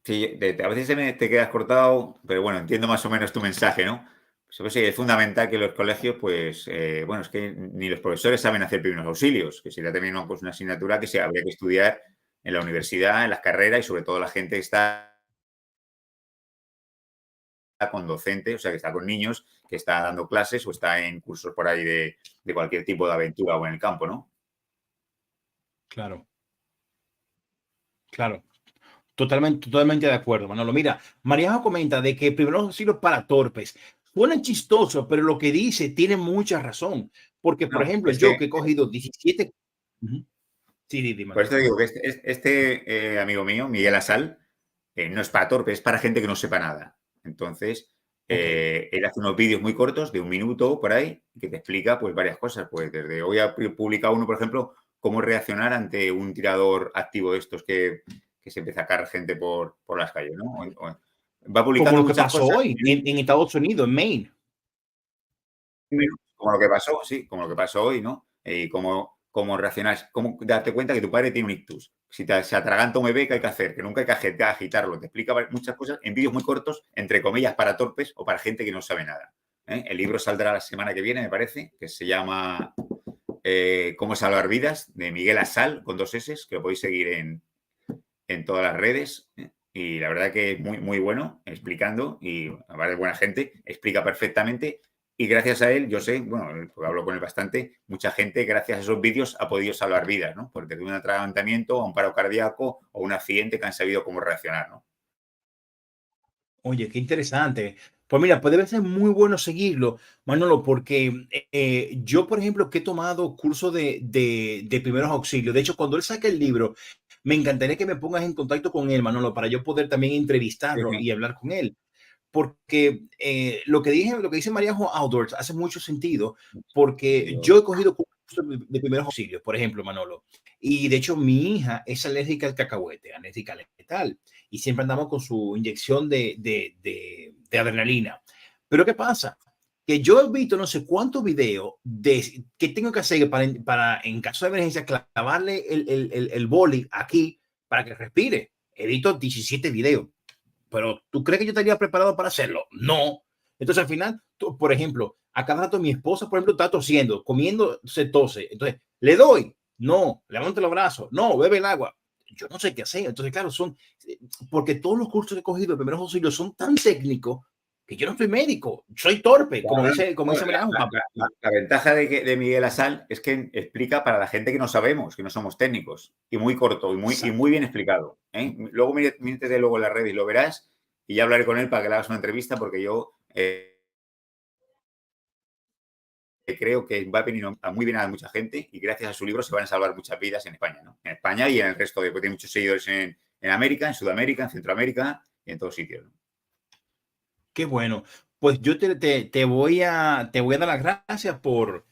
Sí, a veces te quedas cortado, pero bueno, entiendo más o menos tu mensaje, ¿no? Pues sí, es fundamental que los colegios, pues, bueno, es que ni los profesores saben hacer primeros auxilios, que sería también pues, una asignatura que se habría que estudiar en la universidad, en las carreras y sobre todo la gente que está con docentes, o sea, que está con niños, que está dando clases o está en cursos por ahí de cualquier tipo de aventura o en el campo, ¿no? Claro, claro. Totalmente de acuerdo, Manolo. Mira, Mariano comenta de que primeros auxilios para torpes. Suena chistoso, pero lo que dice tiene mucha razón. Porque, por No, ejemplo, es yo que que he cogido 17. Ujú. Sí, dime. por esto digo que este amigo mío, Miguel Asal, no es para torpe, es para gente que no sepa nada. Entonces, Ok. él hace unos vídeos muy cortos, de 1 minuto por ahí, que te explica pues varias cosas. Pues desde hoy ha publicado uno, por ejemplo, cómo reaccionar ante un tirador activo de estos que se empieza a caer gente por las calles, ¿no? Va Como publicando lo que muchas pasó cosas hoy en Estados Unidos, en Maine. como lo que pasó, sí, como lo que pasó hoy, ¿no? Y cómo reaccionar, cómo darte cuenta que tu padre tiene un ictus. Si se atraganta un bebé, ¿qué hay que hacer? Que nunca hay que agitarlo. Te explica muchas cosas en vídeos muy cortos, entre comillas, para torpes o para gente que no sabe nada. El libro saldrá la semana que viene, me parece, que se llama Cómo salvar vidas, de Miguel Asal, con 2 S, que lo podéis seguir en todas las redes. Y la verdad que es muy, muy bueno explicando y aparte de buena gente, explica perfectamente. Y gracias a él, yo sé, bueno, porque hablo con él bastante, mucha gente, gracias a esos vídeos, ha podido salvar vidas, ¿no? Porque de un atragantamiento a un paro cardíaco o un accidente que han sabido cómo reaccionar, ¿no? Oye, qué interesante. Pues mira, pues debe ser muy bueno seguirlo, Manolo, porque yo, por ejemplo, que he tomado curso de primeros auxilios. De hecho, cuando él saque el libro, me encantaría que me pongas en contacto con él, Manolo, para yo poder también entrevistarlo y hablar con él. Porque lo que dice Mariajo Outdoors hace mucho sentido, porque yo he cogido cursos de primeros auxilios, por ejemplo, Manolo, y de hecho mi hija es alérgica al cacahuete, alérgica al letal, y siempre andamos con su inyección de adrenalina. Pero ¿qué pasa? Que yo he visto no sé cuántos videos de qué tengo que hacer para en caso de emergencia, clavarle el boli aquí para que respire. He visto 17 videos, pero ¿tú crees que yo estaría preparado para hacerlo? No. Entonces al final, por ejemplo, a cada rato mi esposa, por ejemplo, está tosiendo, comiendo, se tose. Entonces, le doy, no, levante los brazos, no, bebe el agua. Yo no sé qué hacer. Entonces, claro, porque todos los cursos que he cogido de primeros auxilios son tan técnicos que yo no soy médico, soy torpe, como dice Bueno, Mariano. la ventaja de Miguel Asal es que explica para la gente que no sabemos, que no somos técnicos, y muy corto y muy bien explicado. Luego mírate luego en las redes y lo verás, y ya hablaré con él para que le hagas una entrevista, porque yo creo que va a venir muy bien a mucha gente y gracias a su libro se van a salvar muchas vidas en España, ¿no? En España y en el resto porque tiene muchos seguidores en América, en Sudamérica, en Centroamérica y en todos sitios, ¿no? Qué bueno. Pues yo te voy a dar las gracias porque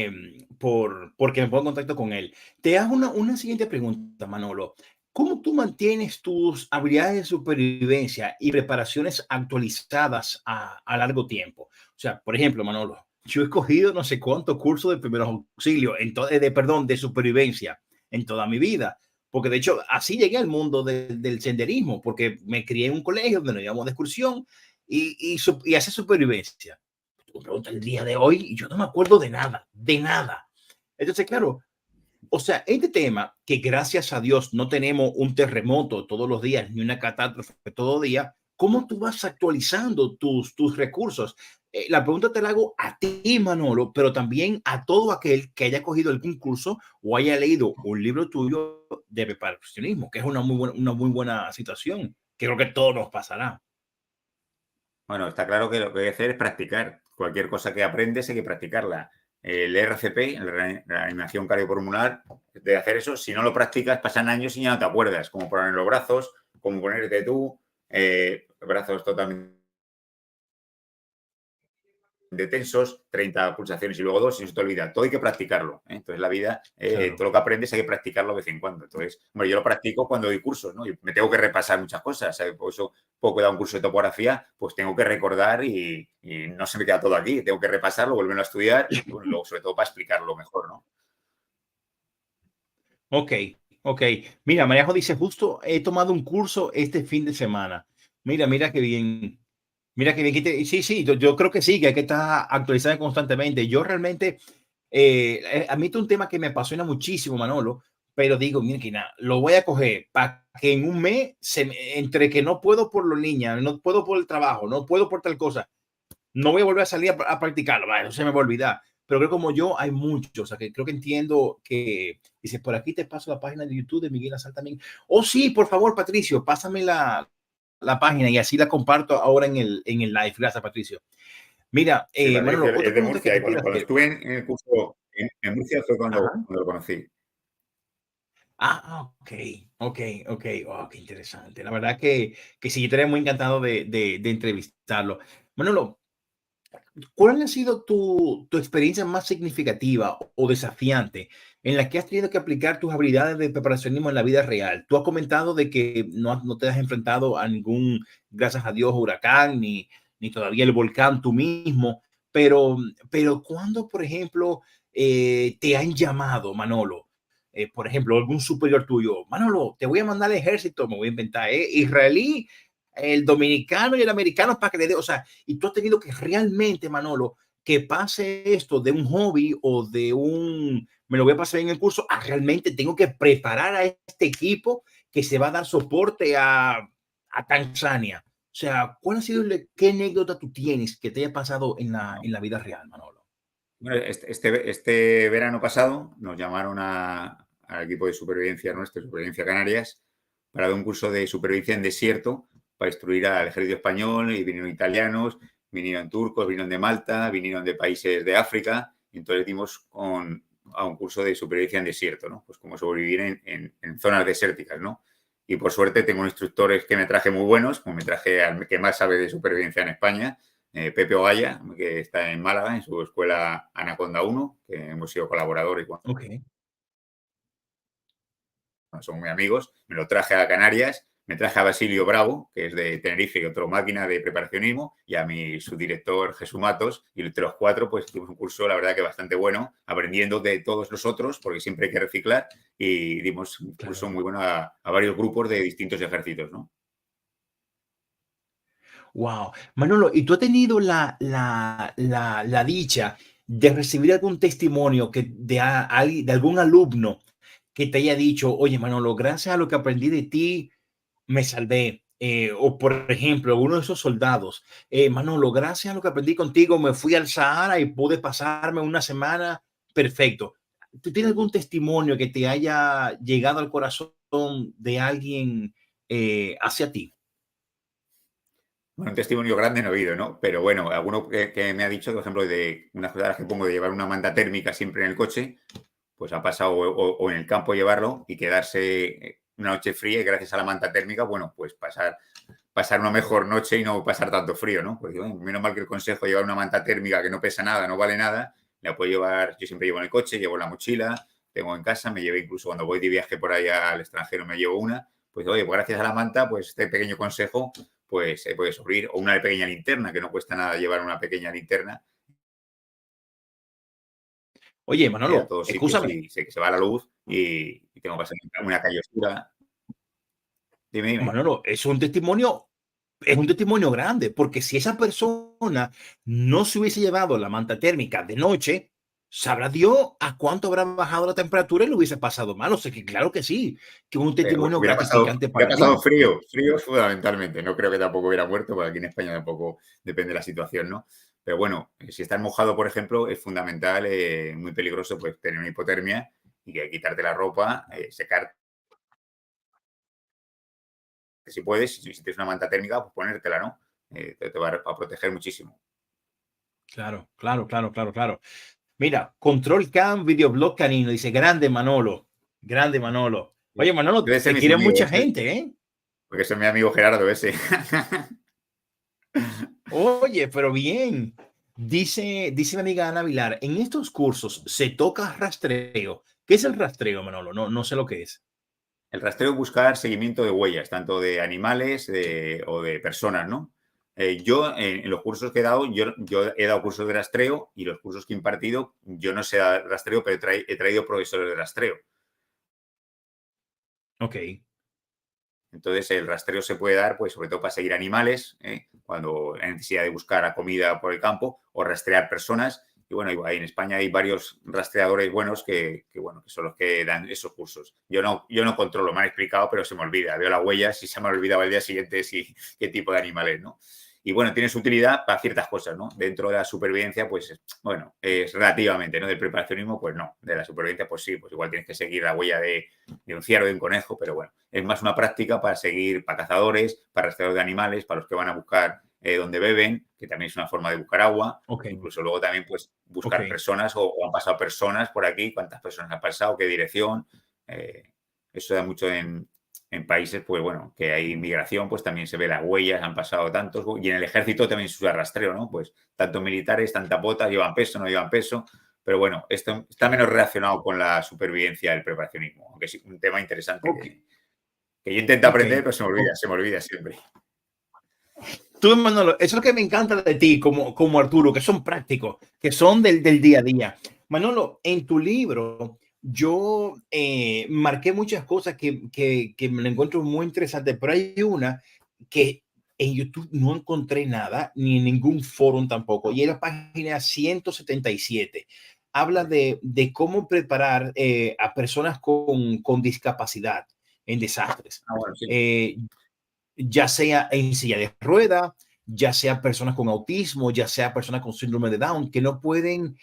me pongo en contacto con él. Te hago una siguiente pregunta, Manolo. ¿Cómo tú mantienes tus habilidades de supervivencia y preparaciones actualizadas a largo tiempo? O sea, por ejemplo, Manolo, yo he cogido no sé cuántos cursos de primeros auxilios, de supervivencia en toda mi vida. Porque de hecho, así llegué al mundo del senderismo, porque me crié en un colegio donde nos íbamos de excursión y hace supervivencia. Tú me preguntas el día de hoy y yo no me acuerdo de nada, de nada. Entonces, claro, o sea, este tema que gracias a Dios no tenemos un terremoto todos los días ni una catástrofe todo día, ¿cómo tú vas actualizando tus recursos? La pregunta te la hago a ti, Manolo, pero también a todo aquel que haya cogido algún curso o haya leído un libro tuyo de preparacionismo, que es una muy buena situación, que creo que todo nos pasará. Bueno, está claro que lo que hay que hacer es practicar cualquier cosa que aprendes hay que practicarla. El RCP, la reanimación cardiopulmonar, de hacer eso, si no lo practicas, pasan años y ya no te acuerdas. Cómo poner los brazos, cómo ponerte tú, brazos totalmente de tensos, 30 pulsaciones y luego 2, y no se te olvida. Todo hay que practicarlo, ¿eh? Entonces, la vida, Claro. todo lo que aprendes hay que practicarlo de vez en cuando. Entonces, bueno, yo lo practico cuando doy cursos, ¿no? Y me tengo que repasar muchas cosas, ¿sabes? Por eso, poco he dado un curso de topografía, pues tengo que recordar y no se me queda todo aquí. Tengo que repasarlo, volverlo a estudiar y, bueno, luego, sobre todo, para explicarlo mejor, ¿no? Ok, ok. Mira, Mariajo dice, justo he tomado un curso este fin de semana. Mira qué bien. Mira qué bien. Sí, sí, yo creo que sí, que hay que estar actualizando constantemente. Yo realmente, a mí es un tema que me apasiona muchísimo, Manolo, pero digo, mira que nada, lo voy a coger para que en un mes, entre que no puedo por los niños, no puedo por el trabajo, no puedo por tal cosa, no voy a volver a salir a practicarlo, vale, no se me va a olvidar. Pero creo que como yo hay muchos, o sea, que creo que entiendo que, dice, por aquí te paso la página de YouTube de Miguel Azar también. Oh, sí, por favor, Patricio, pásame la página y así la comparto ahora en el live. Gracias, Patricio. Mira, Sí, Manolo, Patricio otra es de pregunta que Murcia y te quiero cuando hacer. estuve en el curso en Murcia fue Ajá. cuando lo conocí. Ah, ok, ok, ok. Oh, qué interesante. La verdad que sí, yo estaría muy encantado de entrevistarlo. Manolo, ¿cuál ha sido tu experiencia más significativa o desafiante en la que has tenido que aplicar tus habilidades de preparacionismo en la vida real? Tú has comentado de que no te has enfrentado a ningún, gracias a Dios, huracán, ni todavía el volcán tú mismo, pero ¿cuándo, por ejemplo, te han llamado, Manolo? Por ejemplo, algún superior tuyo, Manolo, te voy a mandar al ejército, me voy a inventar, israelí, el dominicano y el americano para que le dé, o sea, y tú has tenido que realmente, Manolo, que pase esto de un hobby o de un, me lo voy a pasar en el curso, a realmente tengo que preparar a este equipo que se va a dar soporte a Tanzania. O sea, ¿cuál ha sido, qué anécdota tú tienes que te haya pasado en la vida real, Manolo? Bueno, este verano pasado nos llamaron al equipo de supervivencia nuestro, Supervivencia Canarias, para dar un curso de supervivencia en desierto para instruir al ejército español, y vinieron italianos, vinieron turcos, vinieron de Malta, vinieron de países de África, y entonces dimos a un curso de supervivencia en desierto, ¿no? Pues cómo sobrevivir en zonas desérticas, ¿no? Y por suerte tengo instructores que me traje muy buenos, como me traje al que más sabe de supervivencia en España, Pepe Ogaya, que está en Málaga, en su escuela Anaconda 1, que hemos sido colaboradores, bueno, Ok. son muy amigos. Me lo traje a Canarias, me traje a Basilio Bravo, que es de Tenerife y otro máquina de preparacionismo, y a mi subdirector Jesús Matos, y entre los cuatro pues hicimos un curso, la verdad que bastante bueno, aprendiendo de todos los otros, porque siempre hay que reciclar, y dimos un curso Claro. muy bueno a varios grupos de distintos ejércitos, ¿no? Wow. Manolo, ¿y tú has tenido la dicha de recibir algún testimonio que de algún alumno que te haya dicho, oye, Manolo, gracias a lo que aprendí de ti, me salvé? O por ejemplo, uno de esos soldados, Manolo, gracias a lo que aprendí contigo, me fui al Sahara y pude pasarme una semana perfecto. ¿Tú tienes algún testimonio que te haya llegado al corazón de alguien hacia ti? Bueno, un testimonio grande no he oído, ¿no? Pero bueno, alguno que me ha dicho, por ejemplo, de unas cosas que pongo de llevar una manta térmica siempre en el coche, pues ha pasado o en el campo llevarlo y quedarse una noche fría y gracias a la manta térmica, bueno, pues pasar una mejor noche y no pasar tanto frío, ¿no? Pues menos mal que el consejo de llevar una manta térmica que no pesa nada, no vale nada, la puedo llevar, yo siempre llevo en el coche, llevo en la mochila, tengo en casa, me llevo incluso cuando voy de viaje por allá al extranjero me llevo una, pues oye, pues gracias a la manta, pues este pequeño consejo, pues se puede sobrevivir, o una pequeña linterna, que no cuesta nada llevar una pequeña linterna, Oye, a Manolo, todos sitios escúchame. y sé que se va la luz y tengo que pasar una calle oscura. Dime, dime. Manolo, es un testimonio grande, porque si esa persona no se hubiese llevado la manta térmica de noche, sabrá Dios a cuánto habrá bajado la temperatura y lo hubiese pasado mal. O sea que claro que sí, que es un testimonio gratificante Hubiera para pasado ti. frío, frío fundamentalmente. No creo que tampoco hubiera muerto, porque aquí en España tampoco depende de la situación, ¿no? Pero bueno, si estás mojado, por ejemplo, es fundamental, muy peligroso, pues tener una hipotermia y que quitarte la ropa, secar si puedes, si tienes una manta térmica, pues ponértela, ¿no? Te va a proteger muchísimo. Claro, claro, claro, claro, claro. Mira, Control Cam, videoblog canino, dice grande Manolo, grande Manolo. Oye, Manolo, Debe ser te mis quiere mucha amigos, gente, ¿eh? porque es mi amigo Gerardo ese. Oye, pero bien. Dice mi amiga Ana Vilar, en estos cursos se toca rastreo. ¿Qué es el rastreo, Manolo? No, no sé lo que es. El rastreo es buscar seguimiento de huellas, tanto de animales o de personas, ¿no? Yo, en los cursos que he dado, yo he dado cursos de rastreo y los cursos que he impartido, yo no sé dar rastreo, pero he traído profesores de rastreo. Ok, Entonces, el rastreo se puede dar, pues, sobre todo para seguir animales, cuando hay necesidad de buscar a comida por el campo, o rastrear personas. Y bueno, ahí en España hay varios rastreadores buenos bueno, que son los que dan esos cursos. Yo no controlo, me han explicado, pero se me olvida. Veo las huellas y se me ha olvidado al día siguiente qué tipo de animales, ¿no? Y bueno, tiene su utilidad para ciertas cosas, ¿no? Dentro de la supervivencia, pues, bueno, es relativamente, ¿no? Del preparacionismo, pues no. De la supervivencia, pues sí, pues igual tienes que seguir la huella de un ciervo, de un conejo, pero bueno, es más una práctica para seguir, para cazadores, para rastreadores de animales, para los que van a buscar donde beben, que también es una forma de buscar agua. ok, Incluso luego también, pues, ok. buscar personas o han pasado personas por aquí, cuántas personas han pasado, qué dirección. Eh, Eso da mucho en países, pues bueno, que hay inmigración, pues también se ve las huellas, han pasado tantos, y en el ejército también se usa rastreo, ¿no? Pues tantos militares, tanta bota, llevan peso, no llevan peso, pero bueno, esto está menos relacionado con la supervivencia del preparacionismo, aunque es un tema interesante Ok, que yo intento ok. aprender, pero Ok. se me olvida siempre. Tú, Manolo, eso es lo que me encanta de ti, como Arturo, que son prácticos, que son del día a día. Manolo, en tu libro, yo marqué muchas cosas que me la encuentro muy interesante, pero hay una que en YouTube no encontré nada, ni en ningún foro tampoco, y es la página 177. Habla de cómo preparar a personas con discapacidad en desastres. Ah, bueno, sí. Eh, ya sea en silla de rueda, ya sea personas con autismo, ya sea personas con síndrome de Down, que no pueden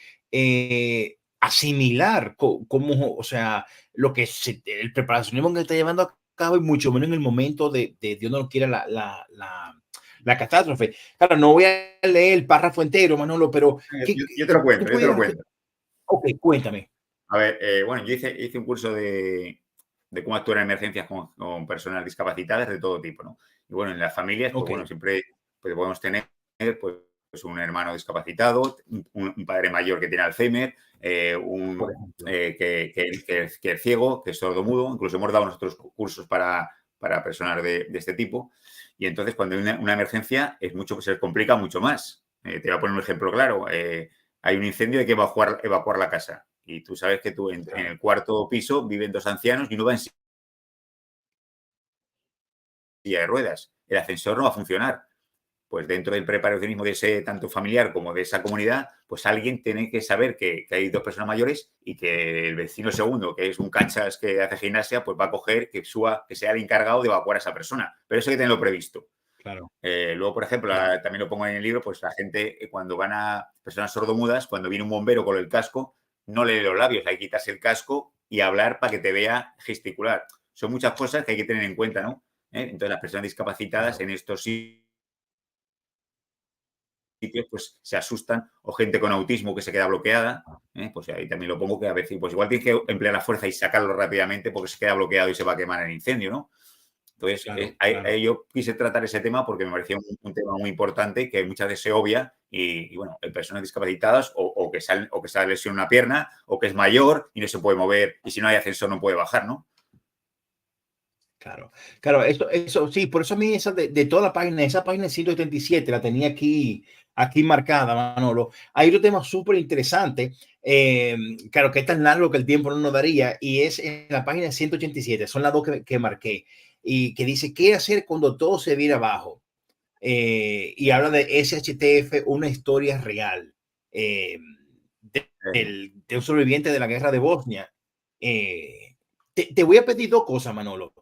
asimilar cómo, o sea, lo que el preparacionismo que está llevando a cabo y mucho menos en el momento de Dios no quiera la catástrofe. Claro, no voy a leer el párrafo entero, Manolo, pero Yo te lo tú cuento, yo te lo pudieras, cuento. ok, cuéntame. A ver, bueno, yo hice un curso de cómo actuar en emergencias con personas discapacitadas de todo tipo, ¿no? Y bueno, en las familias, pues Ok, bueno, siempre pues, podemos tener pues un hermano discapacitado, un padre mayor que tiene Alzheimer, por ejemplo. que es ciego, que es sordomudo. Incluso hemos dado nosotros cursos para personas de este tipo. Y entonces, cuando hay una emergencia, se complica mucho más. Te voy a poner un ejemplo claro. Hay un incendio, hay que evacuar la casa. Y tú sabes que en Claro, el cuarto piso viven dos ancianos y uno va en silla de ruedas. El ascensor no va a funcionar. Pues dentro del preparacionismo de ese tanto familiar como de esa comunidad, pues alguien tiene que saber que hay dos personas mayores y que el vecino segundo, que es un cachas que hace gimnasia, pues va a coger, que sea el encargado de evacuar a esa persona. Pero eso hay que tenerlo previsto. claro, Luego, por ejemplo, claro. también lo pongo en el libro, pues la gente, cuando van a personas sordomudas, cuando viene un bombero con el casco, no lee los labios, hay que quitarse el casco y hablar para que te vea gesticular. Son muchas cosas que hay que tener en cuenta, ¿no? Entonces, las personas discapacitadas Claro. en estos sitios, pues se asustan, o gente con autismo que se queda bloqueada, pues ahí también lo pongo, que a veces, pues igual tienes que emplear la fuerza y sacarlo rápidamente porque se queda bloqueado y se va a quemar en el incendio, ¿no? Entonces, Claro, claro. yo quise tratar ese tema porque me parecía un tema muy importante que muchas veces se obvia y bueno, en personas discapacitadas o que se ha lesionado una pierna o que es mayor y no se puede mover y si no hay ascensor no puede bajar, ¿no? Claro, claro, eso sí, por eso a mí esa de toda la página, esa página 177 la tenía aquí marcada, Manolo. Hay otro tema súper interesante, claro, que es tan largo que el tiempo no nos daría, y es en la página 187, son las dos que marqué, y que dice, ¿qué hacer cuando todo se viene abajo? Y habla de SHTF, una historia real, eh, de un sobreviviente de la guerra de Bosnia. Te voy a pedir dos cosas, Manolo.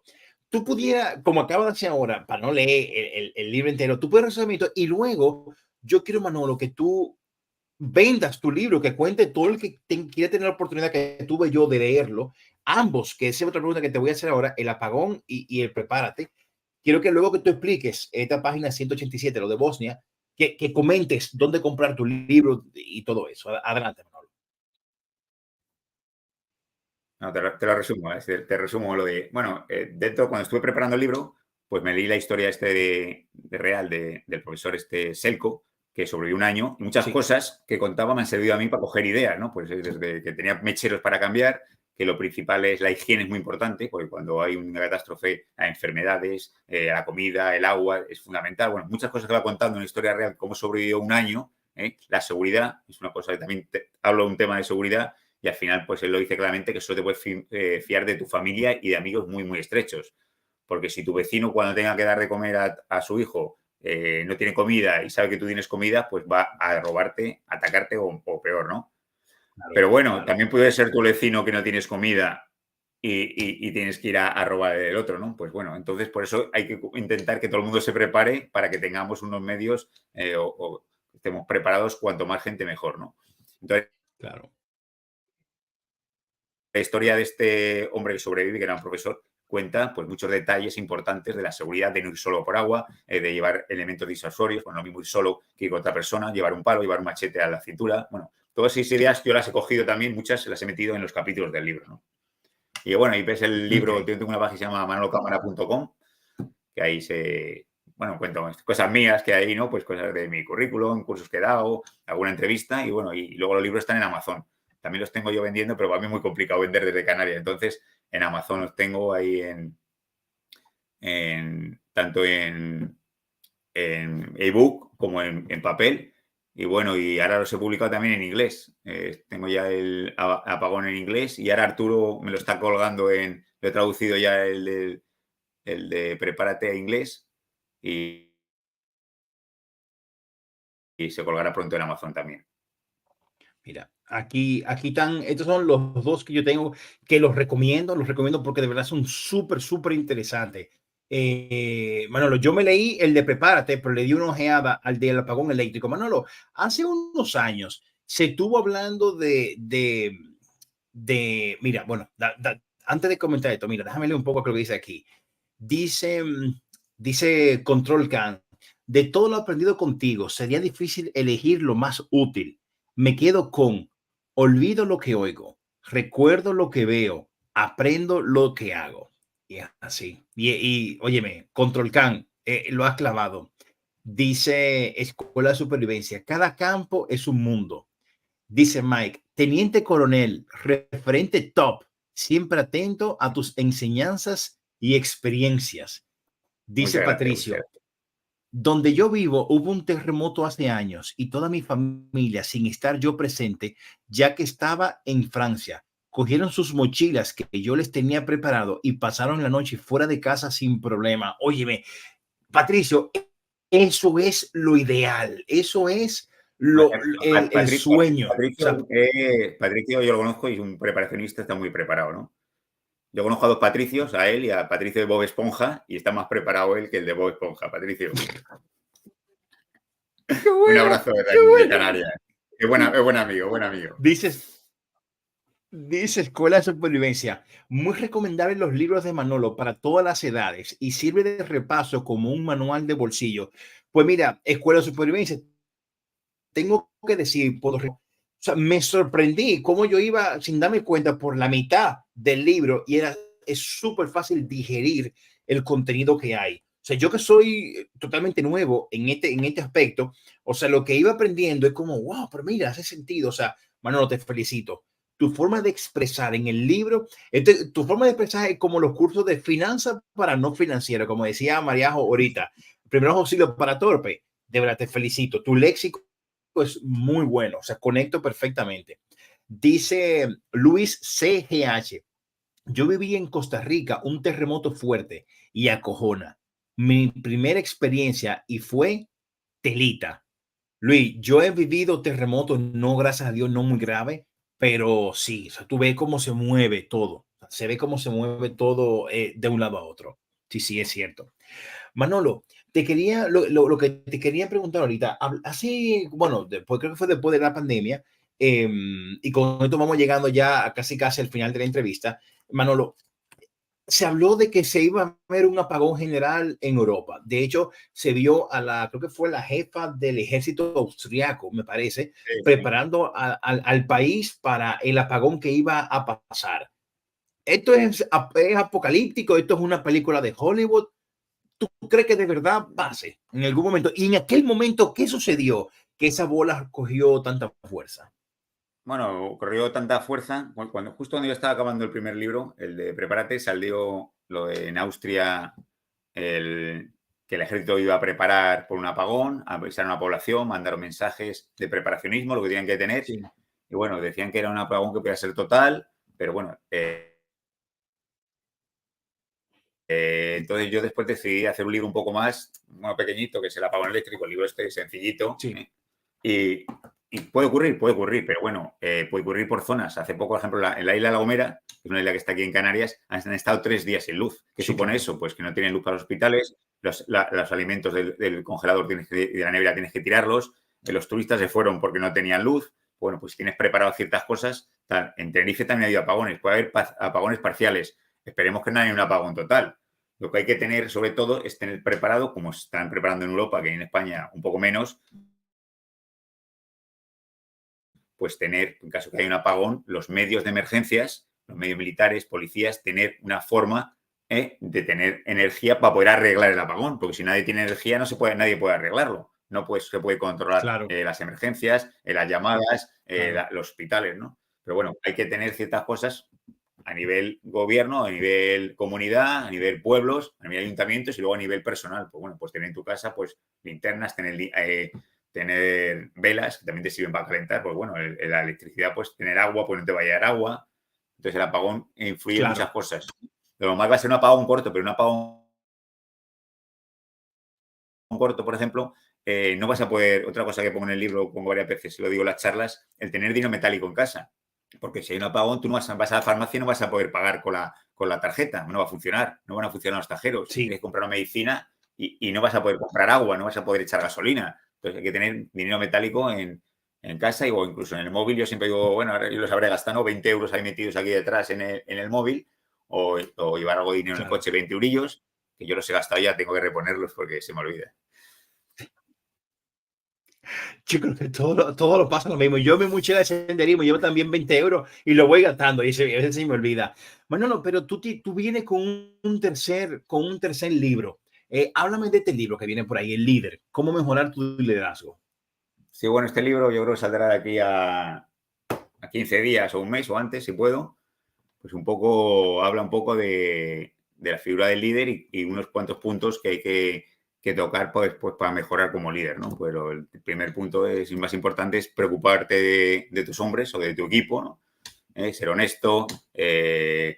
Tú pudieras, como acabas de hacer ahora, para no leer el libro entero, tú puedes resumir todo, y luego yo quiero, Manolo, que tú vendas tu libro, que cuente todo el que quiera tener la oportunidad que tuve yo de leerlo, ambos, que esa es otra pregunta que te voy a hacer ahora, el apagón y el prepárate. Quiero que luego que tú expliques esta página 187, lo de Bosnia, que comentes dónde comprar tu libro y todo eso. Adelante, Manolo. No, te lo resumo, te resumo lo de, bueno, dentro, cuando estuve preparando el libro, pues me leí la historia real del profesor Selko, que sobrevivió un año, y muchas Sí. cosas que contaba me han servido a mí para coger ideas, ¿no? Pues desde que tenía mecheros para cambiar, que lo principal es la higiene, es muy importante, porque cuando hay una catástrofe, a enfermedades, a la comida, el agua, es fundamental. Bueno, muchas cosas que va contando en una historia real, cómo sobrevivió un año, la seguridad, es una cosa que también hablo de un tema de seguridad, y al final, pues él lo dice claramente que solo te puedes fiar de tu familia y de amigos muy, muy estrechos. Porque si tu vecino, cuando tenga que dar de comer a su hijo, no tiene comida y sabe que tú tienes comida, pues va a robarte, atacarte o peor, ¿no? Claro, pero bueno, claro. también puede ser tu vecino que no tienes comida y tienes que ir a robar el otro, ¿no? Pues bueno, entonces por eso hay que intentar que todo el mundo se prepare para que tengamos unos medios o estemos preparados, cuanto más gente mejor, ¿no? Entonces, Claro. la historia de este hombre que sobrevive, que era un profesor, cuenta pues muchos detalles importantes de la seguridad, de no ir solo por agua, de llevar elementos disuasorios, bueno, no mismo ir solo que ir con otra persona, llevar un palo, llevar un machete a la cintura. Bueno, todas esas ideas yo las he cogido también, muchas las he metido en los capítulos del libro, ¿no? Y bueno, ahí ves el libro, Okay. yo tengo una página que se llama manolocamara.com, que ahí bueno, cuento cosas mías que hay, ¿no? Pues cosas de mi currículum, cursos que he dado, alguna entrevista y bueno, y luego los libros están en Amazon. También los tengo yo vendiendo, pero para mí es muy complicado vender desde Canarias. Entonces, en Amazon los tengo ahí tanto en ebook como en papel. Y bueno, y ahora los he publicado también en inglés. Tengo ya el apagón en inglés y ahora Arturo me lo está colgando lo he traducido ya el de prepárate a inglés y se colgará pronto en Amazon también. Mira, aquí están, estos son los dos que yo tengo que los recomiendo porque de verdad son súper, súper interesantes. Manolo, yo me leí el de Prepárate, pero le di una ojeada al del apagón eléctrico. Manolo, hace unos años se estuvo hablando mira, bueno, antes de comentar esto, mira, déjame leer un poco lo que dice aquí. Dice, dice Control Can, de todo lo aprendido contigo, sería difícil elegir lo más útil. Me quedo con, olvido lo que oigo, recuerdo lo que veo, aprendo lo que hago. Y así. Y óyeme, Control Can, lo has clavado. Dice Escuela de Supervivencia, cada campo es un mundo. Dice Mike, teniente coronel, referente top, siempre atento a tus enseñanzas y experiencias. Dice Muchas gracias. Patricio, donde yo vivo hubo un terremoto hace años y toda mi familia, sin estar yo presente, ya que estaba en Francia, cogieron sus mochilas que yo les tenía preparado y pasaron la noche fuera de casa sin problema. Óyeme, Patricio, eso es lo ideal, eso es el sueño. O sea, Patricio yo lo conozco y es un preparacionista, está muy preparado, ¿no? Yo conozco a dos Patricios, a él y a Patricio de Bob Esponja, y está más preparado él que el de Bob Esponja, Patricio. qué Un bueno, abrazo de qué bueno. Canarias. Es buen amigo, buen amigo. Dice Escuela de Supervivencia, muy recomendables los libros de Manolo para todas las edades y sirve de repaso como un manual de bolsillo. Pues mira, Escuela de Supervivencia, tengo que decir, o sea, me sorprendí cómo yo iba sin darme cuenta por la mitad del libro y es súper fácil digerir el contenido que hay. O sea, yo que soy totalmente nuevo en este aspecto, o sea, lo que iba aprendiendo es como, wow, pero mira, hace sentido. O sea, Manolo, te felicito. Tu forma de expresar en el libro, tu forma de expresar es como los cursos de finanzas para no financieros, como decía Mariajo ahorita, primeros auxilios para torpe. De verdad, te felicito. Tu léxico es muy bueno, o sea, conecto perfectamente. Dice Luis CGH, yo viví en Costa Rica un terremoto fuerte y acojona. Mi primera experiencia y fue telita. Luis, yo he vivido terremotos, no, gracias a Dios, no muy grave, pero sí, o sea, tú ves cómo se mueve todo. Se ve cómo se mueve todo de un lado a otro. Sí, sí, es cierto. Manolo, te quería, lo que te quería preguntar ahorita, así, bueno, después, creo que fue después de la pandemia, y con esto vamos llegando ya a casi al final de la entrevista. Manolo, se habló de que se iba a ver un apagón general en Europa. De hecho, se vio creo que fue la jefa del ejército austriaco, me parece, Sí, sí. preparando al país para el apagón que iba a pasar. Esto es apocalíptico, esto es una película de Hollywood. ¿Tú crees que de verdad pase en algún momento? Y en aquel momento, ¿qué sucedió? Que esa bola cogió tanta fuerza. Bueno, corrió tanta fuerza. Justo cuando yo estaba acabando el primer libro, el de Prepárate, salió lo de en Austria, que el ejército iba a preparar por un apagón, a avisar a una población, mandaron mensajes de preparacionismo, lo que tenían que tener. Sí, Y bueno, decían que era un apagón que podía ser total, pero bueno, entonces yo después decidí hacer un libro un poco más, bueno, pequeñito, que es el apagón eléctrico, el libro este sencillito. sí. Y puede ocurrir, pero bueno, puede ocurrir por zonas. Hace poco, por ejemplo, en la isla de La Gomera, que es una isla que está aquí en Canarias, han estado 3 días sin luz. ¿Qué Sí, supone claro. eso? Pues que no tienen luz para los hospitales, los alimentos del congelador y de la nevera tienes que tirarlos, los turistas se fueron porque no tenían luz. Bueno, pues si tienes preparado ciertas cosas, en Tenerife también ha habido apagones, puede haber apagones parciales. Esperemos que no haya un apagón total. Lo que hay que tener, sobre todo, es tener preparado, como están preparando en Europa, que en España un poco menos, pues tener, en caso que haya un apagón, los medios de emergencias, los medios militares, policías, tener una forma de tener energía para poder arreglar el apagón, porque si nadie tiene energía nadie puede arreglarlo. No se puede controlar Claro, las emergencias, las llamadas, claro. los hospitales, ¿no? Pero bueno, hay que tener ciertas cosas a nivel gobierno, a nivel comunidad, a nivel pueblos, a nivel ayuntamientos y luego a nivel personal. Pues bueno, pues tener en tu casa pues linternas, tener velas que también te sirven para calentar, pues bueno, la electricidad, pues tener agua, pues no te va a llegar agua. Entonces el apagón influye en muchas Claro, cosas. Lo más va a ser un apagón corto, pero un apagón corto, por ejemplo, no vas a poder, otra cosa que pongo en el libro, pongo varias veces, y lo digo en las charlas, el tener dinero metálico en casa. Porque si hay un apagón, tú no vas a la farmacia y no vas a poder pagar con la tarjeta, no va a funcionar, no van a funcionar los cajeros. sí, Tienes que comprar una medicina y no vas a poder comprar agua, no vas a poder echar gasolina. Entonces hay que tener dinero metálico en casa o incluso en el móvil. Yo siempre digo, bueno, ahora yo los habré gastado 20 euros ahí metidos aquí detrás en el móvil o llevar algo de dinero en el claro. coche, 20 eurillos, que yo los he gastado ya, tengo que reponerlos porque se me olvida. Yo creo que todo lo pasa lo mismo. Yo mi mochila de senderismo llevo también 20 euros y lo voy gastando y a veces se me olvida. Bueno, no, pero tú vienes con con un tercer libro. Háblame de este libro que viene por ahí, El Líder. ¿Cómo mejorar tu liderazgo? Sí, bueno, este libro yo creo que saldrá de aquí a 15 días o un mes o antes, si puedo. Pues habla un poco de la figura del líder y unos cuantos puntos que hay que tocar pues, para mejorar como líder, ¿no? Pero el primer punto el más importante es preocuparte de tus hombres o de tu equipo, ¿no? Ser honesto, tener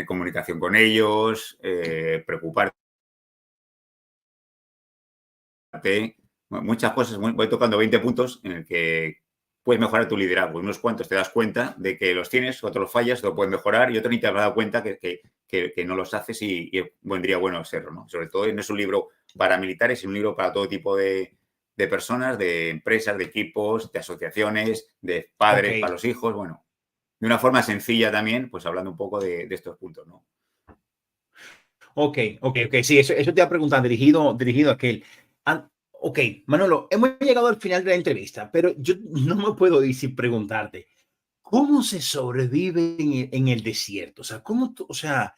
comunicación con ellos, preocuparte. Muchas cosas, voy tocando 20 puntos en el que puedes mejorar tu liderazgo. Unos cuantos te das cuenta de que los tienes, otros los fallas, lo puedes mejorar y otros ni te has dado cuenta que no los haces y vendría bueno serlo, ¿no? Sobre todo no es un libro para militares, es un libro para todo tipo de personas, de empresas, de equipos, de asociaciones, de Ok, padres para los hijos, bueno, de una forma sencilla también, pues hablando un poco de estos puntos, ¿no? ok. Sí, eso te iba a preguntar, dirigido a aquel. Ok, Manolo, hemos llegado al final de la entrevista, pero yo no me puedo ir sin preguntarte, ¿cómo se sobrevive en el desierto? O sea, o sea,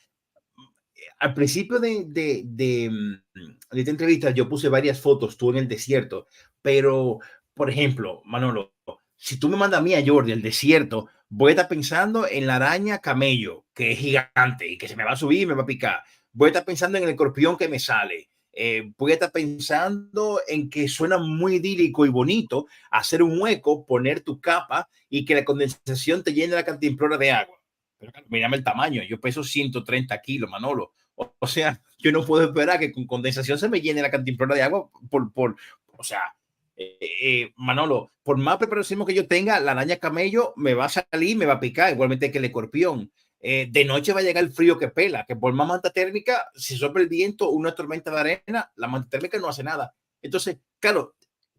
al principio de esta entrevista yo puse varias fotos tú en el desierto, pero, por ejemplo, Manolo, si tú me mandas a mí a Jordi al desierto, voy a estar pensando en la araña camello, que es gigante y que se me va a subir y me va a picar. Voy a estar pensando en el escorpión que me sale. Voy a estar pensando en que suena muy idílico y bonito hacer un hueco, poner tu capa y que la condensación te llene la cantimplora de agua. Pero claro, mírame el tamaño, yo peso 130 kilos, Manolo. O sea, yo no puedo esperar que con condensación se me llene la cantimplora de agua o sea, Manolo, por más preparación que yo tenga, la araña camello me va a salir, me va a picar, igualmente que el escorpión. De noche va a llegar el frío que pela, que por más manta térmica, si sopla el viento, una tormenta de arena, la manta térmica no hace nada. Entonces, claro,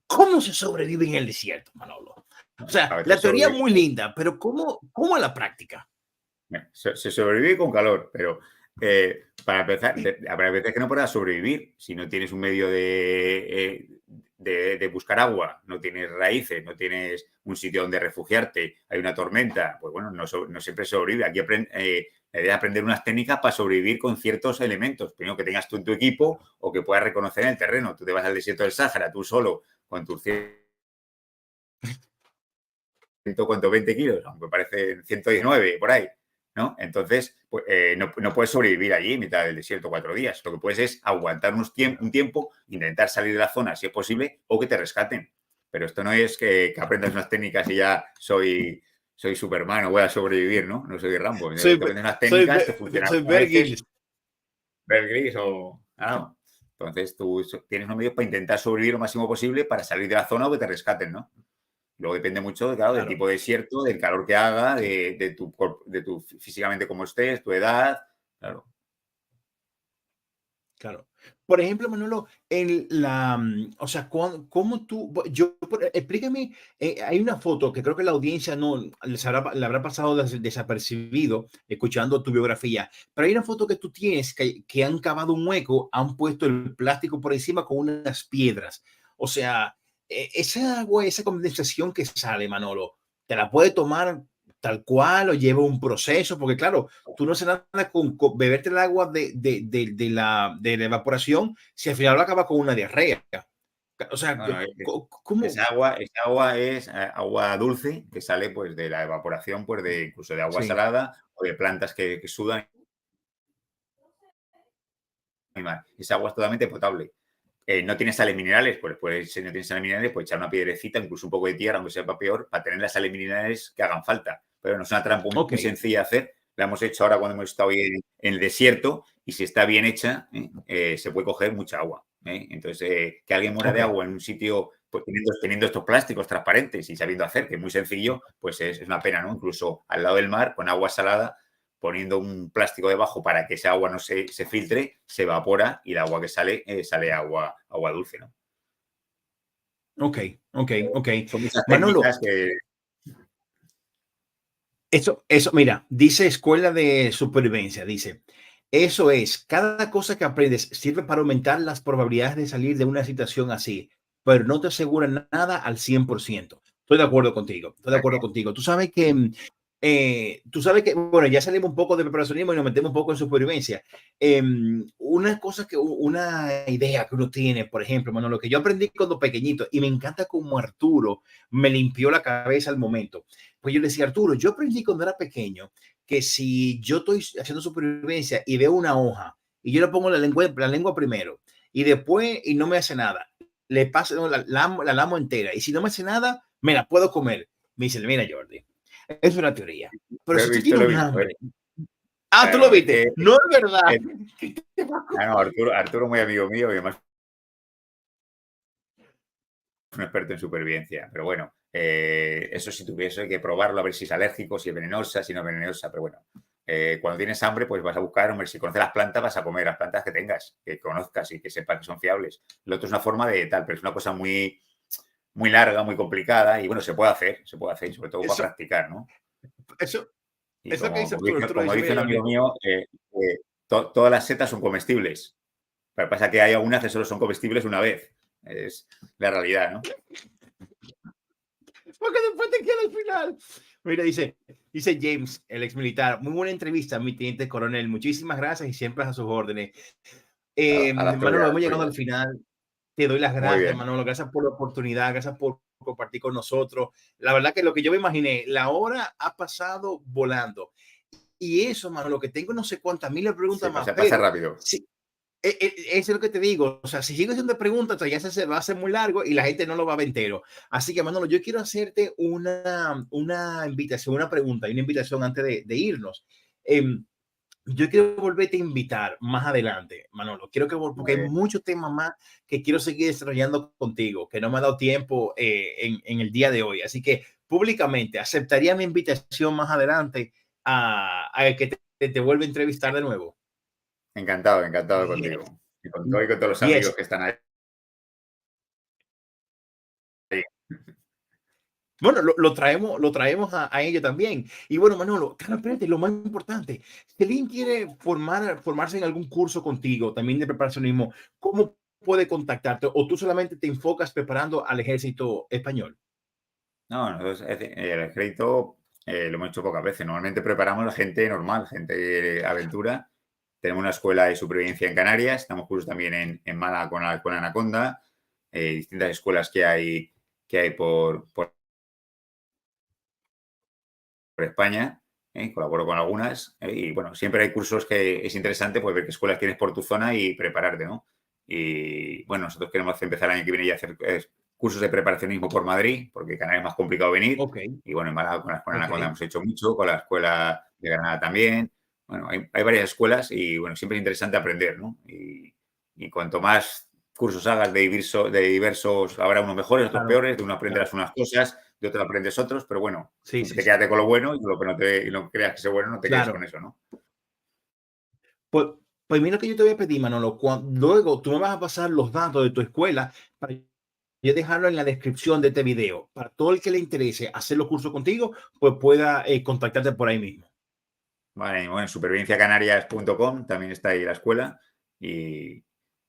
¿cómo se sobrevive en el desierto, Manolo? O A sea, veces la teoría es sobre, muy linda, pero cómo es la práctica? Se sobrevive con calor, pero para empezar, habrá veces que no podrás sobrevivir si no tienes un medio de buscar agua, no tienes raíces, no tienes un sitio donde refugiarte, hay una tormenta, pues bueno, no siempre se sobrevive. Aquí la idea es aprender unas técnicas para sobrevivir con ciertos elementos. Primero que tengas tú en tu equipo o que puedas reconocer en el terreno. Tú te vas al desierto del Sáhara, tú solo, con tus 120 kilos, aunque parecen 119 por ahí, ¿no? Entonces, pues, no puedes sobrevivir allí en mitad del desierto 4 días. Lo que puedes es aguantar un tiempo, intentar salir de la zona si es posible o que te rescaten. Pero esto no es que aprendas unas técnicas y ya soy Superman o voy a sobrevivir, ¿no? No soy Rambo. Te aprendes unas técnicas que funcionan. Soy Bear Grylls. Bear Grylls o... Ah, entonces tú tienes unos medios para intentar sobrevivir lo máximo posible para salir de la zona o que te rescaten, ¿no? Luego depende mucho, claro, del tipo de desierto, del calor que haga, de tu físicamente cómo estés, tu edad, claro. Claro. Por ejemplo, Manolo, o sea, ¿cómo tú, explícame, hay una foto que creo que la audiencia no le habrá pasado desapercibido escuchando tu biografía, pero hay una foto que tú tienes que han cavado un hueco, han puesto el plástico por encima con unas piedras. O sea, esa agua, esa condensación que sale, Manolo, ¿te la puede tomar tal cual o lleva un proceso? Porque claro, tú no haces nada con beberte el agua de la evaporación si al final lo acaba con una diarrea. O sea, No, ¿cómo? esa agua es agua dulce que sale pues de la evaporación, pues incluso de agua Sí, salada o de plantas que sudan. Esa agua es totalmente potable. No tiene sales minerales, pues si no tiene sales minerales, pues echar una piedrecita, incluso un poco de tierra, aunque sepa peor, para tener las sales minerales que hagan falta. Pero no es una trampa muy sencilla de hacer. La hemos hecho ahora cuando hemos estado en el desierto y si está bien hecha, se puede coger mucha agua. Entonces, que alguien muera de agua en un sitio, pues teniendo estos plásticos transparentes y sabiendo hacer, que es muy sencillo, pues es una pena, ¿no? Incluso al lado del mar, con agua salada, poniendo un plástico debajo para que esa agua no se filtre, se evapora y el agua que sale, sale agua dulce, ¿no? Ok. Son muchas Manolo, técnicas que... eso, mira, dice Escuela de Supervivencia, dice, eso es, cada cosa que aprendes sirve para aumentar las probabilidades de salir de una situación así, pero no te asegura nada al 100%. Estoy de acuerdo contigo, Tú sabes que, bueno, ya salimos un poco de preparacionismo y nos metemos un poco en supervivencia. Una idea que uno tiene, por ejemplo, lo que yo aprendí cuando pequeñito y me encanta como Arturo me limpió la cabeza al momento. Pues yo le decía, Arturo, yo aprendí cuando era pequeño que si yo estoy haciendo supervivencia y veo una hoja y yo le pongo la lengua primero y después y no me hace nada, le paso, no, la lamo entera y si no me hace nada, me la puedo comer. Me dice, mira, Jordi, es una teoría, pero si tú tienes un hambre. Tú lo viste. No es verdad. No, Arturo muy amigo mío y además un experto en supervivencia, pero bueno, eso si tuviese que probarlo, a ver si es alérgico, si es venenosa, si no es venenosa, pero bueno, cuando tienes hambre, pues vas a buscar, hombre, si conoces las plantas, vas a comer las plantas que tengas, que conozcas y que sepas que son fiables. Lo otro es una forma de tal, pero es una cosa muy, muy larga, muy complicada y bueno, se puede hacer y sobre todo para practicar, ¿no? Eso como, que dice como dice un amigo mío, todas las setas son comestibles. Pero pasa que hay algunas que solo son comestibles una vez. Es la realidad, ¿no? Porque después te queda al final. Mira, dice James, el ex militar. Muy buena entrevista, mi teniente coronel. Muchísimas gracias y siempre a sus órdenes. Manolo, hemos llegado al final. Te doy las gracias, Manolo. Gracias por la oportunidad. Gracias por compartir con nosotros. La verdad que lo que yo me imaginé, la hora ha pasado volando. Y eso, Manolo, que tengo no sé cuántas miles de preguntas más. Pasa rápido. Sí, eso es lo que te digo. O sea, si sigo haciendo preguntas, ya se va a hacer muy largo y la gente no lo va a ver entero. Así que, Manolo, yo quiero hacerte una invitación, una pregunta y una invitación antes de irnos. Yo quiero volverte a invitar más adelante, Manolo. Porque hay muchos temas más que quiero seguir desarrollando contigo, que no me ha dado tiempo en el día de hoy. Así que públicamente aceptaría mi invitación más adelante a que te vuelva a entrevistar de nuevo. Encantado contigo. Y con todos los amigos que están ahí. Bueno, lo traemos a ello también. Y bueno, Manolo, claro, espérate, lo más importante, si alguien quiere formarse en algún curso contigo, también de preparacionismo, ¿cómo puede contactarte? ¿O tú solamente te enfocas preparando al ejército español? No, nosotros el ejército lo hemos hecho pocas veces. Normalmente preparamos a gente normal, gente de aventura. Tenemos una escuela de supervivencia en Canarias, damos cursos también en Málaga con la escuela Anaconda, distintas escuelas que hay por España, colaboro con algunas, y bueno, siempre hay cursos que es interesante pues ver qué escuelas tienes por tu zona y prepararte, ¿no? Y bueno, nosotros queremos empezar el año que viene ya a hacer cursos de preparacionismo por Madrid, porque Canarias es más complicado venir, Ok, y bueno, en Málaga con la escuela ok. Anaconda hemos hecho mucho, con la escuela de Granada también. Bueno, hay varias escuelas y bueno, siempre es interesante aprender, ¿no? Y cuanto más cursos hagas de diversos, habrá unos mejores, otros Claro, peores, de uno aprenderás claro. unas cosas, de otro aprendes otros, pero bueno, Sí, siempre sí, te sí. quédate con lo bueno y con lo que no creas que sea bueno, no te quedes con Claro. eso, ¿no? Pues, pues mira que yo te voy a pedir, Manolo, luego tú me vas a pasar los datos de tu escuela para yo dejarlo en la descripción de este video. Para todo el que le interese hacer los cursos contigo, pues pueda contactarte por ahí mismo. Vale, y bueno, en supervivenciacanarias.com también está ahí la escuela y,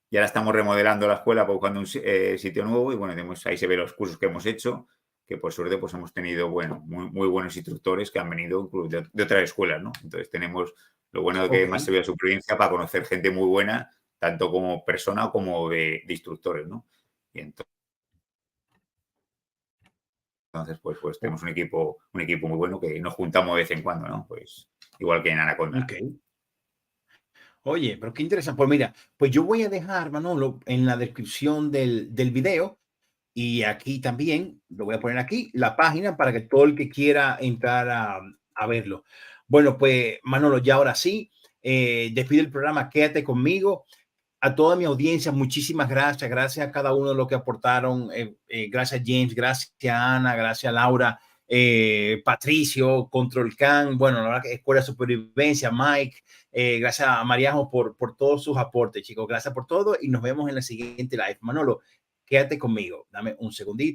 y ahora estamos remodelando la escuela, pues, buscando un sitio nuevo y bueno, ahí se ven los cursos que hemos hecho, que por suerte pues hemos tenido, bueno, muy buenos instructores que han venido incluso de otras escuelas, ¿no? Entonces tenemos lo bueno de que Ok. más se ve supervivencia para conocer gente muy buena, tanto como persona como de instructores, ¿no? Y entonces, pues o- tenemos un equipo muy bueno que nos juntamos de vez en cuando, ¿no? Pues igual que en Anaconda. Ok. Oye, pero qué interesante. Pues mira, pues yo voy a dejar, Manolo, en la descripción del video y aquí también, lo voy a poner aquí, la página para que todo el que quiera entrar a verlo. Bueno, pues Manolo, ya ahora sí, despide el programa, quédate conmigo. A toda mi audiencia, muchísimas gracias. Gracias a cada uno de los que aportaron. Gracias James, gracias Ana, gracias Laura, Patricio, Control Can, bueno, la verdad que Escuela de Supervivencia, Mike, gracias a Mariajo por todos sus aportes, chicos. Gracias por todo y nos vemos en la siguiente live. Manolo, quédate conmigo. Dame un segundito.